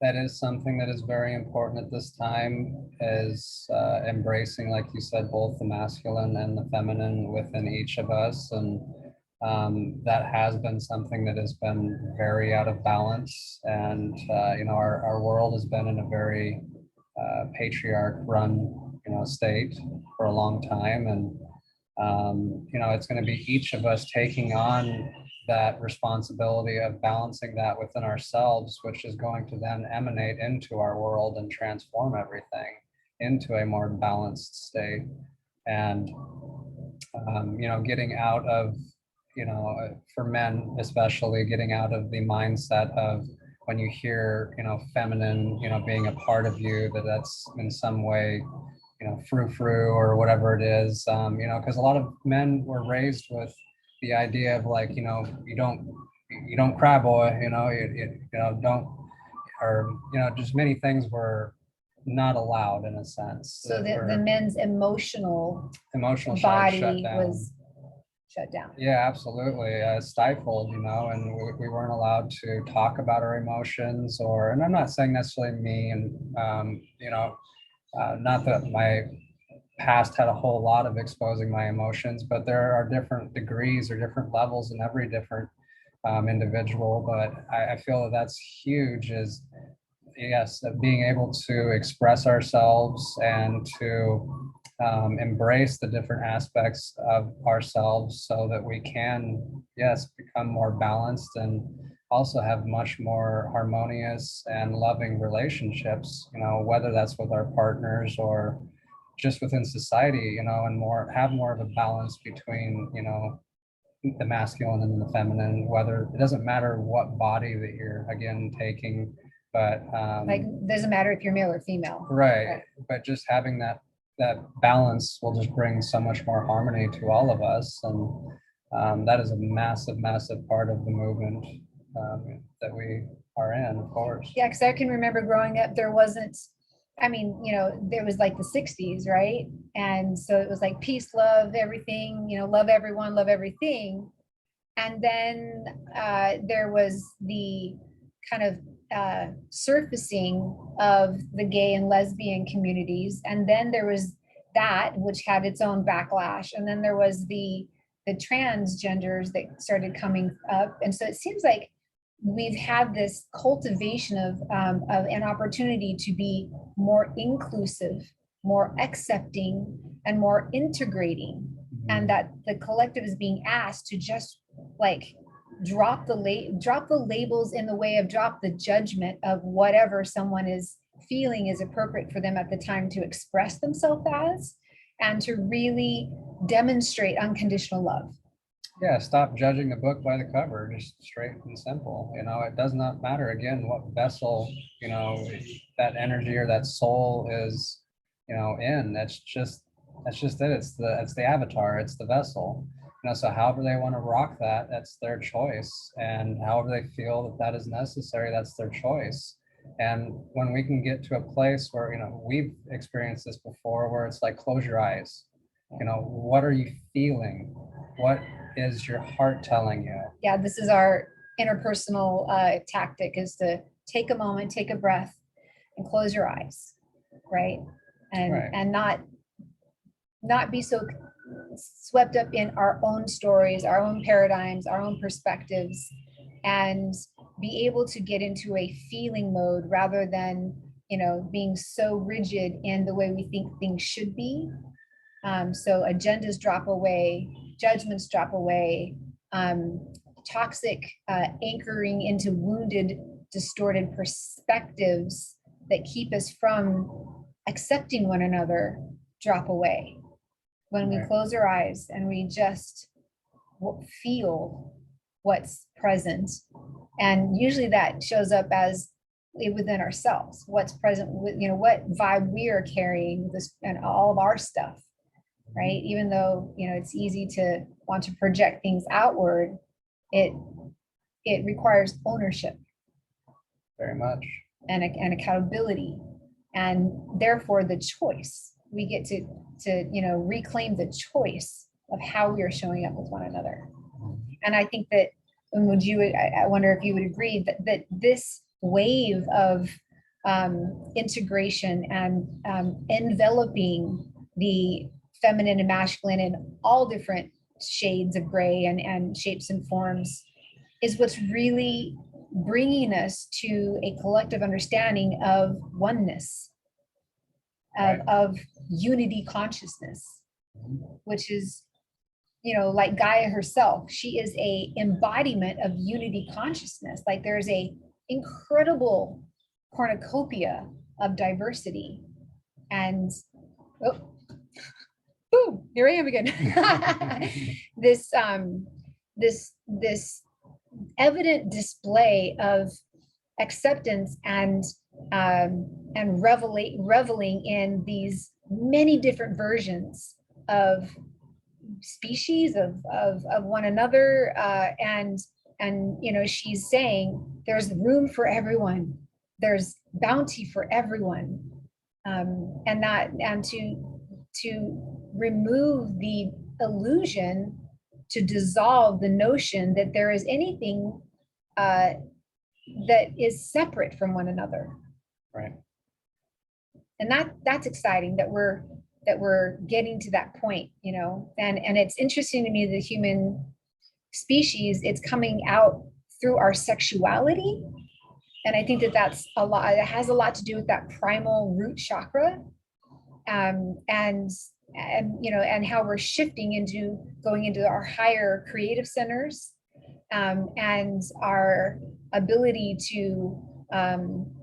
Speaker 2: That is something that is very important at this time, is embracing, like you said, both the masculine and the feminine within each of us. And that has been something that has been very out of balance. And, our world has been in a very patriarch run, state for a long time. And, it's going to be each of us taking on that responsibility of balancing that within ourselves, which is going to then emanate into our world and transform everything into a more balanced state. And, getting out of, for men especially, getting out of the mindset of when you hear, feminine, being a part of you, that's in some way, frou-frou or whatever it is, because a lot of men were raised with the idea of like, you don't cry, boy, don't, or, just many things were not allowed in a sense.
Speaker 1: So the men's emotional
Speaker 2: side
Speaker 1: body was shut down.
Speaker 2: Yeah, absolutely. Stifled, and we weren't allowed to talk about our emotions, and I'm not saying necessarily me, and, not that my past had a whole lot of exposing my emotions, but there are different degrees or different levels in every different individual. But I feel that that's huge, is yes, being able to express ourselves and to embrace the different aspects of ourselves, so that we can, yes, become more balanced and also have much more harmonious and loving relationships, whether that's with our partners or just within society, and have more of a balance between, the masculine and the feminine, whether it doesn't matter what body that you're again taking but
Speaker 1: Like, doesn't matter if you're male or female.
Speaker 2: right. But just having that balance will just bring so much more harmony to all of us, and that is a massive part of the movement that we are in, of course.
Speaker 1: Yeah, because I can remember growing up, there wasn't, I mean, you know, there was like the 60s, right? And so it was like peace, love, everything, you know, love everyone, love everything. And then there was the kind of surfacing of the gay and lesbian communities. And then there was that, which had its own backlash. And then there was the transgenders that started coming up. And so it seems like we've had this cultivation of an opportunity to be more inclusive, more accepting, and more integrating. And that the collective is being asked to just like drop the labels in the way of drop the judgment of whatever someone is feeling is appropriate for them at the time to express themselves as, and to really demonstrate unconditional love.
Speaker 2: Yeah, stop judging a book by the cover, just straight and simple. You know, it does not matter again what vessel, you know, that energy or that soul is, you know, in. That's just it. It's the avatar, it's the vessel. You know, so however they want to rock that, that's their choice. And however they feel that is necessary, that's their choice. And when we can get to a place where, you know, we've experienced this before, where it's like, close your eyes. You know, what are you feeling? What is your heart telling you?
Speaker 1: Yeah, this is our interpersonal tactic, is to take a moment, take a breath, and close your eyes, right? And not be so swept up in our own stories, our own paradigms, our own perspectives, and be able to get into a feeling mode rather than, you know, being so rigid in the way we think things should be. So agendas drop away, judgments drop away, toxic anchoring into wounded, distorted perspectives that keep us from accepting one another drop away. When we close our eyes and we just feel what's present. And usually that shows up as within ourselves, what's present, you know, what vibe we are carrying this and all of our stuff, right? Even though, you know, it's easy to want to project things outward, it requires ownership.
Speaker 2: Very much.
Speaker 1: And accountability. And therefore the choice. We get to, you know, reclaim the choice of how we are showing up with one another. And I think that, I wonder if you would agree that this wave of integration and enveloping the feminine and masculine in all different shades of gray and shapes and forms is what's really bringing us to a collective understanding of oneness, of unity consciousness, which is, you know, like Gaia herself, she is a embodiment of unity consciousness. Like there's a incredible cornucopia of diversity. And boom, here I am again. This evident display of acceptance and reveling in these many different versions of species of one another, and you know, she's saying there's room for everyone, there's bounty for everyone, and to remove the illusion, to dissolve the notion that there is anything that is separate from one another.
Speaker 2: Right.
Speaker 1: And that's exciting that we're getting to that point, you know. And it's interesting to me, the human species, it's coming out through our sexuality. And I think that that's a lot, it has a lot to do with that primal root chakra, and you know, and how we're shifting into going into our higher creative centers, and our ability to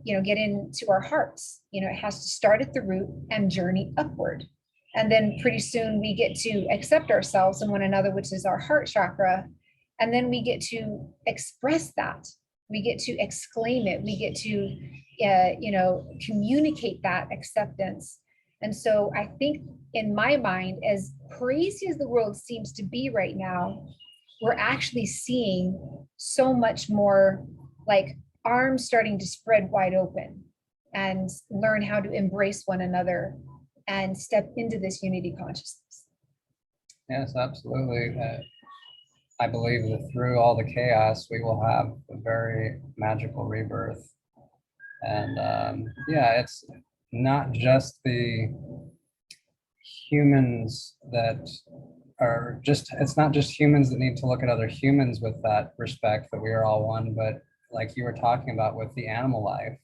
Speaker 1: you know, get into our hearts. You know, it has to start at the root and journey upward. And then pretty soon we get to accept ourselves and one another, which is our heart chakra. And then we get to express that We get to exclaim it. We get to, communicate that acceptance. And so I think in my mind, as crazy as the world seems to be right now, we're actually seeing so much more like arms starting to spread wide open and learn how to embrace one another and step into this unity consciousness.
Speaker 2: Yes, absolutely. I believe that through all the chaos, we will have a very magical rebirth. And yeah, it's not just the humans that are just, it's not just humans that need to look at other humans with that respect that we are all one, but like you were talking about with the animal life.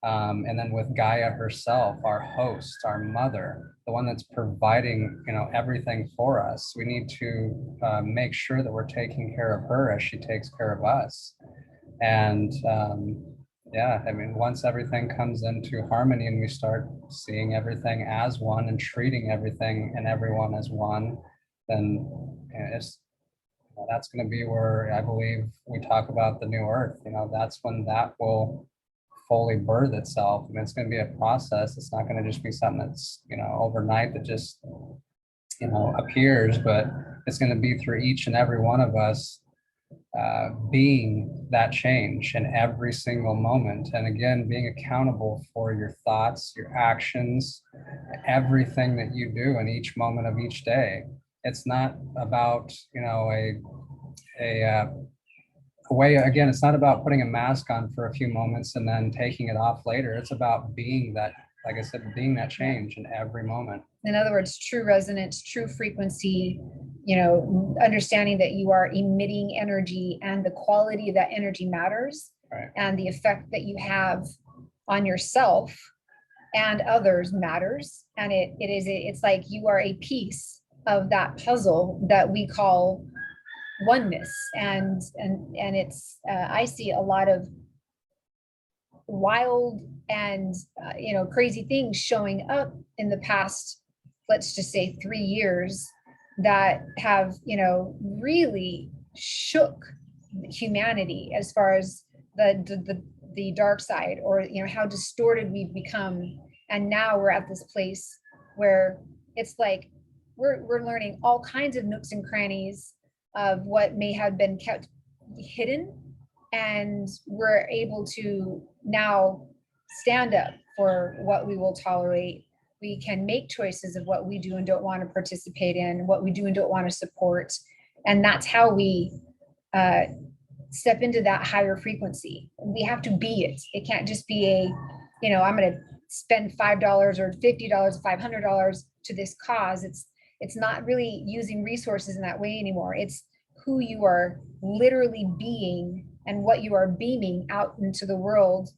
Speaker 2: And then with Gaia herself, our host, our mother, the one that's providing, everything for us. We need to make sure that we're taking care of her as she takes care of us. And yeah, I mean, once everything comes into harmony and we start seeing everything as one and treating everything and everyone as one, then that's going to be where I believe we talk about the new earth. That's when that will fully birth itself. And it's going to be a process. It's not going to just be something that's, overnight that just, appears, but it's going to be through each and every one of us being that change in every single moment. And again, being accountable for your thoughts, your actions, everything that you do in each moment of each day. It's not about, a way, again, it's not about putting a mask on for a few moments and then taking it off later. It's about being that, like I said, being that change in every moment.
Speaker 1: In other words, true resonance, true frequency, understanding that you are emitting energy and the quality of that energy matters,
Speaker 2: right,
Speaker 1: and the effect that you have on yourself and others matters. And it's like you are a piece of that puzzle that we call oneness. And it's I see a lot of wild and crazy things showing up in the past, let's just say 3 years, that have really shook humanity as far as the dark side, or how distorted we've become. And now we're at this place where it's like we're learning all kinds of nooks and crannies of what may have been kept hidden, and we're able to now stand up for what we will tolerate. We can make choices of what we do and don't want to participate in, what we do and don't want to support. And that's how we step into that higher frequency. We have to be it. It can't just be I'm going to spend $5 or $50 or $500 to this cause. It's not really using resources in that way anymore. It's who you are literally being and what you are beaming out into the world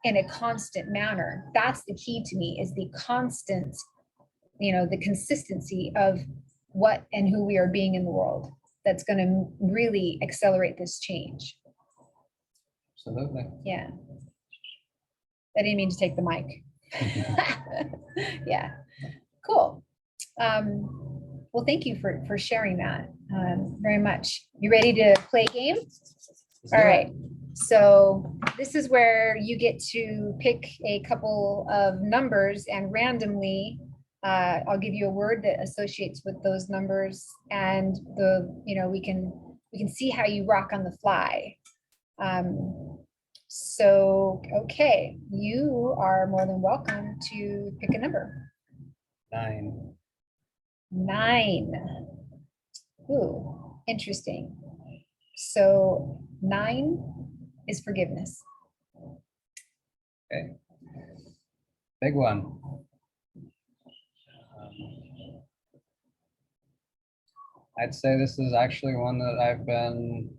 Speaker 1: in a constant manner. That's the key to me, is the constant, the consistency of what and who we are being in the world. That's going to really accelerate this change.
Speaker 2: Absolutely.
Speaker 1: Yeah. I didn't mean to take the mic. Yeah. Cool. Well, thank you for sharing that very much. You ready to play a game? All right. So this is where you get to pick a couple of numbers, and randomly, I'll give you a word that associates with those numbers, and we can see how you rock on the fly. So, okay, you are more than welcome to pick a number.
Speaker 2: 9.
Speaker 1: 9. Ooh, interesting. So 9 is forgiveness.
Speaker 2: Okay. Big one. I'd say this is actually one that I've been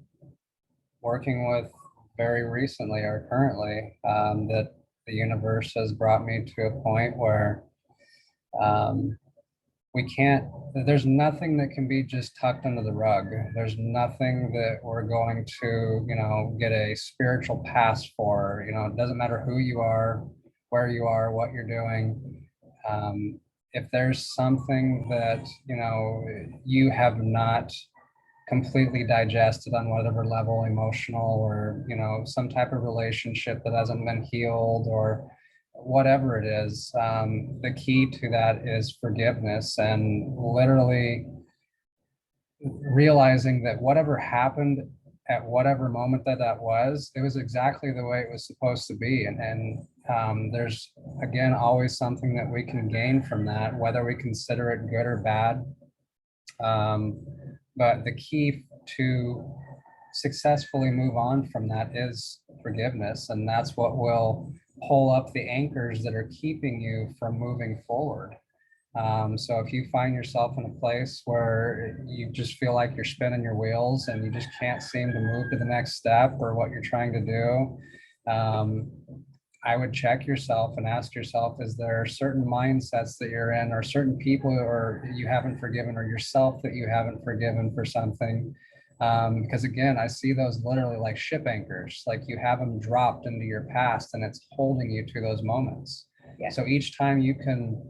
Speaker 2: working with very recently or currently, that the universe has brought me to a point where there's nothing that can be just tucked under the rug. There's nothing that we're going to, get a spiritual pass for. It doesn't matter who you are, where you are, what you're doing. If there's something that, you have not completely digested on whatever level, emotional or, some type of relationship that hasn't been healed or whatever it is. The key to that is forgiveness, and literally realizing that whatever happened at whatever moment that was, it was exactly the way it was supposed to be. And there's, again, always something that we can gain from that, whether we consider it good or bad. But the key to successfully move on from that is forgiveness. And that's what will pull up the anchors that are keeping you from moving forward. So if you find yourself in a place where you just feel like you're spinning your wheels and you just can't seem to move to the next step or what you're trying to do, I would check yourself and ask yourself, is there certain mindsets that you're in, or certain people or you haven't forgiven, or yourself that you haven't forgiven for something? Because again, I see those literally like ship anchors, like you have them dropped into your past and it's holding you to those moments.
Speaker 1: Yeah.
Speaker 2: So each time you can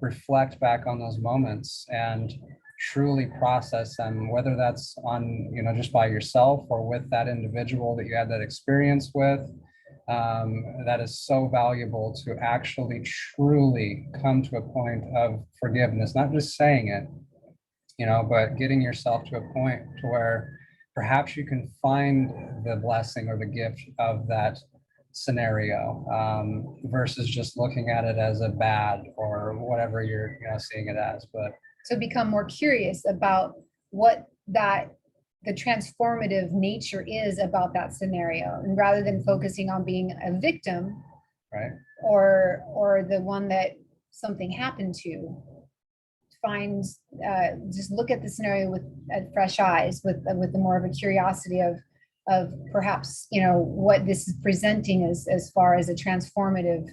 Speaker 2: reflect back on those moments and truly process them, whether that's on, just by yourself or with that individual that you had that experience with, that is so valuable to actually truly come to a point of forgiveness, not just saying it, but getting yourself to a point to where perhaps you can find the blessing or the gift of that scenario, versus just looking at it as a bad or whatever you're seeing it as. But
Speaker 1: so become more curious about what the transformative nature is about that scenario, and rather than focusing on being a victim,
Speaker 2: right,
Speaker 1: or the one that something happened to, find just look at the scenario with fresh eyes, with more of a curiosity of perhaps what this is presenting as far as a transformative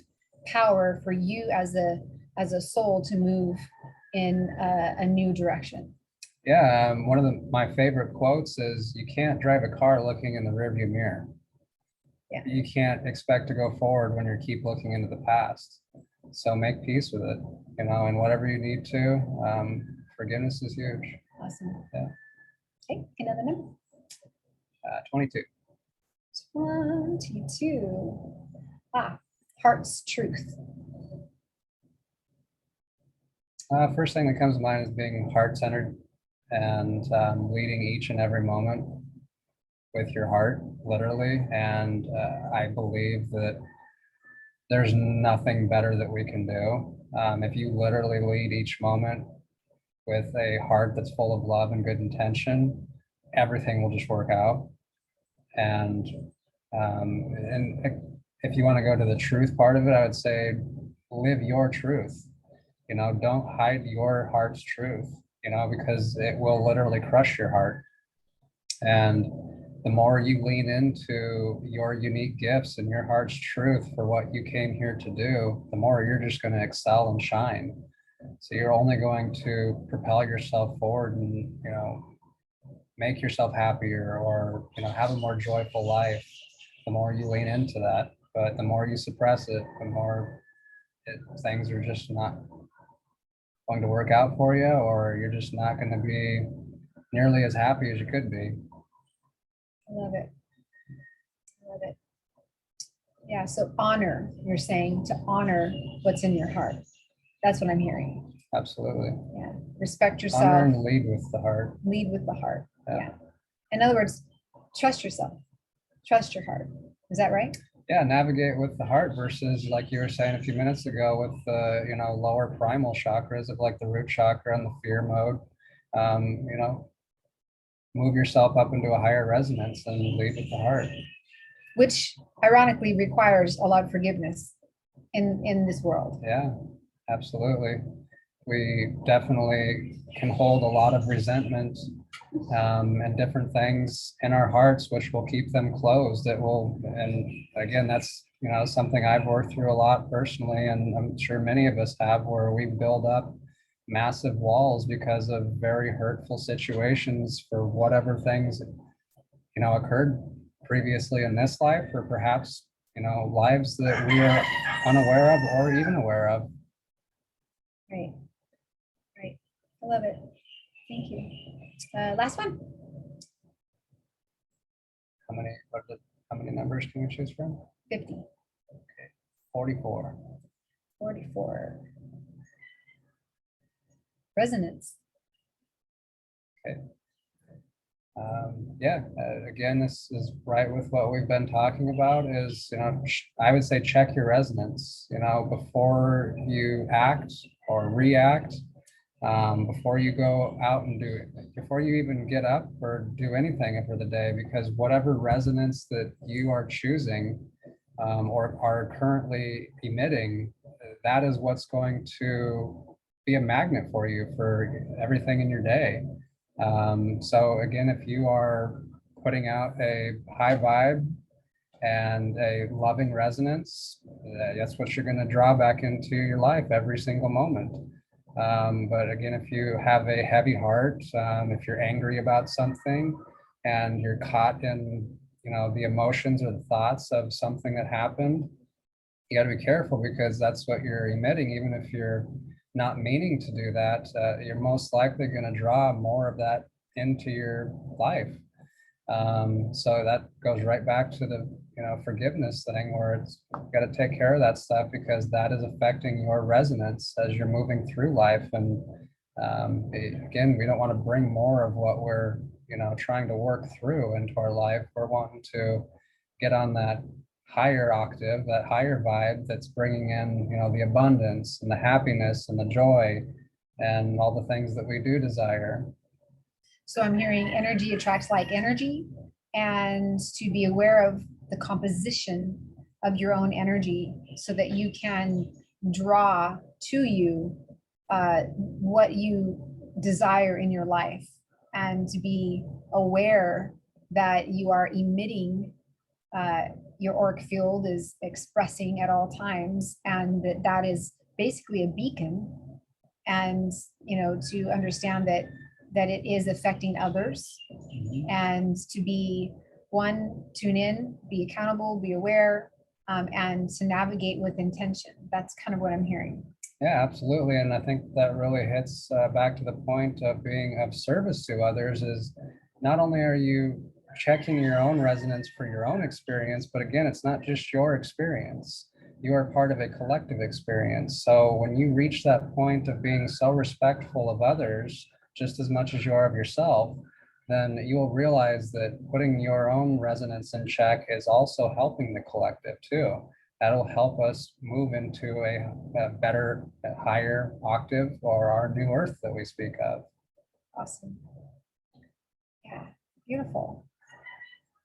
Speaker 1: power for you as a soul to move in a new direction.
Speaker 2: Yeah, one of my favorite quotes is, you can't drive a car looking in the rearview mirror.
Speaker 1: Yeah.
Speaker 2: You can't expect to go forward when you keep looking into the past. So make peace with it, and whatever you need to. Forgiveness is huge.
Speaker 1: Awesome.
Speaker 2: Yeah.
Speaker 1: Okay, another number.
Speaker 2: 22.
Speaker 1: 22. Heart's truth.
Speaker 2: First thing that comes to mind is being heart-centered and leading each and every moment with your heart, literally. And I believe that there's nothing better that we can do. If you literally lead each moment with a heart that's full of love and good intention, everything will just work out. And if you want to go to the truth part of it, I would say live your truth. Don't hide your heart's truth, because it will literally crush your heart. And the more you lean into your unique gifts and your heart's truth for what you came here to do, the more you're just going to excel and shine. So you're only going to propel yourself forward and, make yourself happier, or, have a more joyful life, the more you lean into that. But the more you suppress it, the more things are just not going to work out for you, or you're just not going to be nearly as happy as you could be.
Speaker 1: I love it. I love it. Yeah, so honor, you're saying to honor what's in your heart. That's what I'm hearing.
Speaker 2: Absolutely.
Speaker 1: Yeah. Respect yourself.
Speaker 2: Honor and lead with the heart.
Speaker 1: Lead with the heart. Yeah. In other words, trust yourself. Trust your heart. Is that right?
Speaker 2: Yeah, navigate with the heart versus, like you were saying a few minutes ago, with the lower primal chakras of like the root chakra and the fear mode. Move yourself up into a higher resonance and lead with the heart.
Speaker 1: Which ironically requires a lot of forgiveness in this world.
Speaker 2: Yeah, absolutely. We definitely can hold a lot of resentment and different things in our hearts, which will keep them closed. And again, that's, something I've worked through a lot personally, and I'm sure many of us have, where we build up massive walls because of very hurtful situations for whatever things, occurred previously in this life, or perhaps, lives that we are unaware of or even aware of.
Speaker 1: Right. Right. I love it. Thank you. Last one.
Speaker 2: how many numbers can we choose from?
Speaker 1: 50.
Speaker 2: 44.
Speaker 1: 44. Resonance.
Speaker 2: Okay. Yeah, again, this is right with what we've been talking about is, I would say check your resonance, before you act or react, before you go out and do it, before you even get up or do anything for the day, because whatever resonance that you are choosing or are currently emitting, that is what's going to be a magnet for you for everything in your day. So again, if you are putting out a high vibe and a loving resonance, that's what you're going to draw back into your life every single moment. But again, if you have a heavy heart, if you're angry about something and you're caught in, the emotions or the thoughts of something that happened, you got to be careful because that's what you're emitting. Even if you're not meaning to do that, you're most likely going to draw more of that into your life. So that goes right back to the forgiveness thing, where it's got to take care of that stuff because that is affecting your resonance as you're moving through life. And again, we don't want to bring more of what we're trying to work through into our life. We're wanting to get on that higher octave, that higher vibe that's bringing in the abundance and the happiness and the joy and all the things that we do desire.
Speaker 1: So I'm hearing energy attracts like energy, and to be aware of the composition of your own energy so that you can draw to you what you desire in your life, and to be aware that you are emitting, your auric field is expressing at all times, and that is basically a beacon, and to understand that it is affecting others, and to be tune in, be accountable, be aware, and to navigate with intention. That's kind of what I'm hearing.
Speaker 2: Yeah, absolutely. And I think that really hits back to the point of being of service to others. Is not only are you checking your own resonance for your own experience, but again, it's not just your experience. You are part of a collective experience. So when you reach that point of being so respectful of others, just as much as you are of yourself, then you will realize that putting your own resonance in check is also helping the collective too. That'll help us move into a better, higher octave, or our new earth that we speak of.
Speaker 1: Awesome. Yeah, beautiful.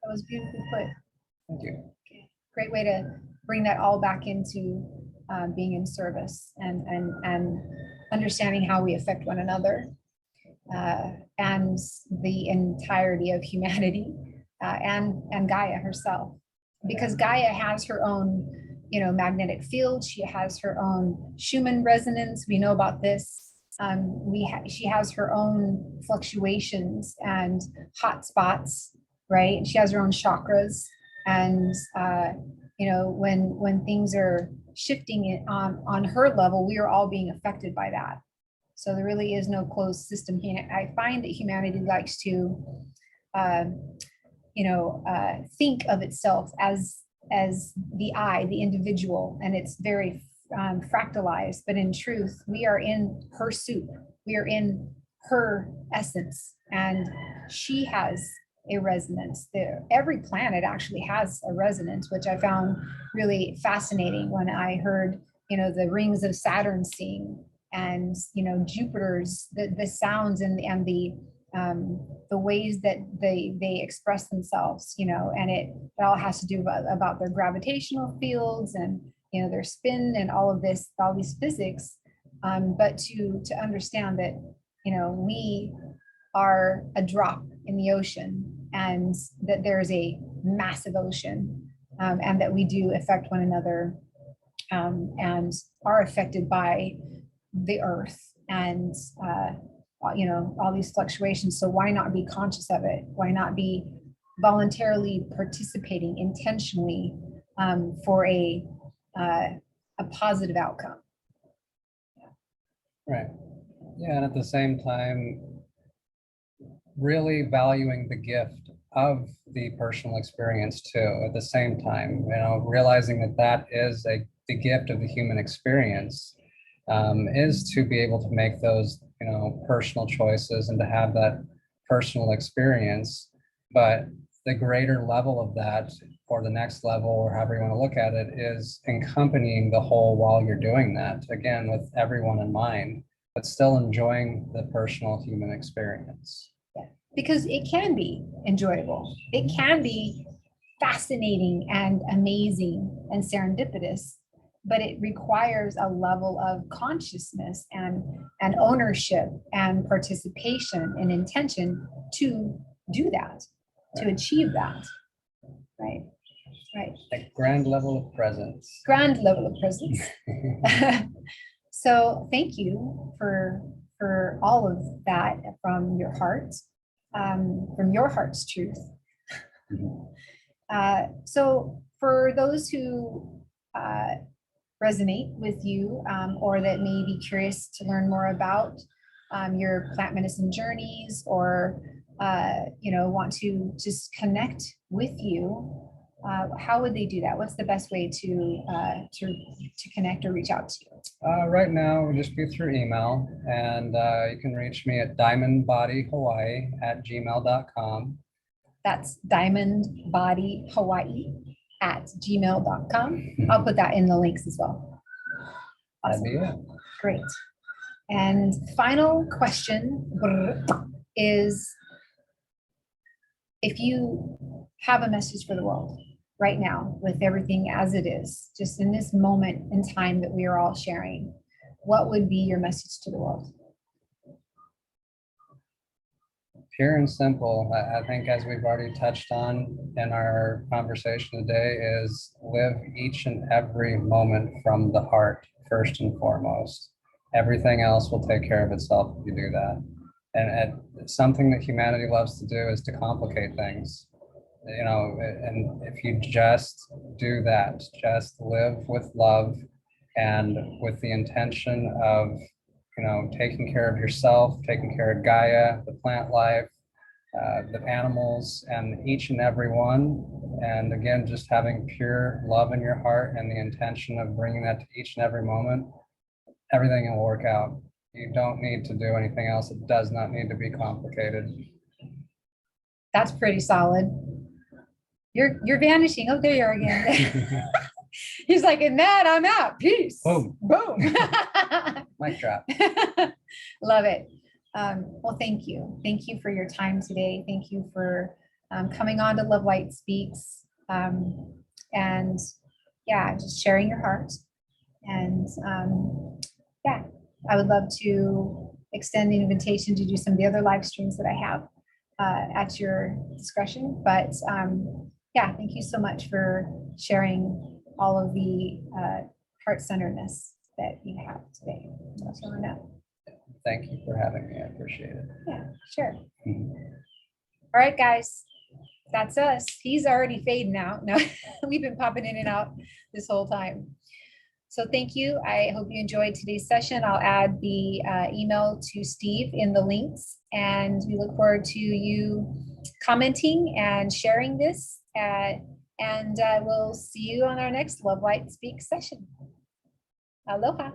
Speaker 1: That was beautifully put.
Speaker 2: Thank you.
Speaker 1: Okay. Great way to bring that all back into being in service and understanding how we affect one another. And the entirety of humanity, and Gaia herself, because Gaia has her own, magnetic field. She has her own Schumann resonance. We know about this. She has her own fluctuations and hot spots, right? She has her own chakras, and when things are shifting it on her level, we are all being affected by that. So there really is no closed system here. I find that humanity likes to, think of itself as the I, the individual, and it's very fractalized. But in truth, we are in her soup. We are in her essence, and she has a resonance. Every planet actually has a resonance, which I found really fascinating when I heard, the rings of Saturn sing, and Jupiter's the sounds and the ways that they express themselves, and it all has to do about their gravitational fields and their spin and all of this, all these physics, but to understand that we are a drop in the ocean, and that there is a massive ocean, and that we do affect one another, and are affected by the earth, and all these fluctuations. So why not be conscious of it? Why not be voluntarily participating intentionally, for a positive outcome?
Speaker 2: Right. Yeah, and at the same time, really valuing the gift of the personal experience too, at the same time, realizing that that is the gift of the human experience, is to be able to make those, personal choices and to have that personal experience. But the greater level of that, or the next level, or however you want to look at it, is accompanying the whole while you're doing that, again, with everyone in mind, but still enjoying the personal human experience.
Speaker 1: Because it can be enjoyable. It can be fascinating and amazing and serendipitous, but it requires a level of consciousness and ownership and participation and intention to do that, to achieve that. Right. Right.
Speaker 2: A grand level of presence.
Speaker 1: Grand level of presence. So thank you for all of that from your heart, from your heart's truth. So for those who resonate with you, or that may be curious to learn more about your plant medicine journeys, or want to just connect with you, how would they do that? What's the best way to connect or reach out to you?
Speaker 2: Right now, we'll just be through email, and you can reach me at diamondbodyhawaii@gmail.com.
Speaker 1: That's diamondbodyhawaii@gmail.com. I'll put that in the links as well.
Speaker 2: That'd be it.
Speaker 1: Great. And final question is, if you have a message for the world right now, with everything as it is, just in this moment in time that we are all sharing, what would be your message to the world?
Speaker 2: Pure and simple. I think, as we've already touched on in our conversation today, is live each and every moment from the heart, first and foremost. Everything else will take care of itself if you do that. And something that humanity loves to do is to complicate things. And if you just do that, just live with love and with the intention of, taking care of yourself, taking care of Gaia, the plant life, the animals, and each and every one. And again, just having pure love in your heart and the intention of bringing that to each and every moment, everything will work out. You don't need to do anything else. It does not need to be complicated.
Speaker 1: That's pretty solid. You're vanishing. Oh, there you are again. He's like, in that, I'm out. Peace.
Speaker 2: Boom.
Speaker 1: Boom.
Speaker 2: Mic drop.
Speaker 1: Love it. Well, thank you. Thank you for your time today. Thank you for coming on to Lovelight Speaks. And yeah, just sharing your heart. And yeah, I would love to extend the invitation to do some of the other live streams that I have at your discretion. But yeah, thank you so much for sharing all of the heart-centeredness that you have today. That's all I know.
Speaker 2: Thank you for having me. I appreciate it.
Speaker 1: Yeah, sure. All right, guys, that's us. He's already fading out. No, we've been popping in and out this whole time. So thank you. I hope you enjoyed today's session. I'll add the email to Steve in the links, and we look forward to you commenting and sharing this. And we'll see you on our next Lovelight Speak session. Aloha.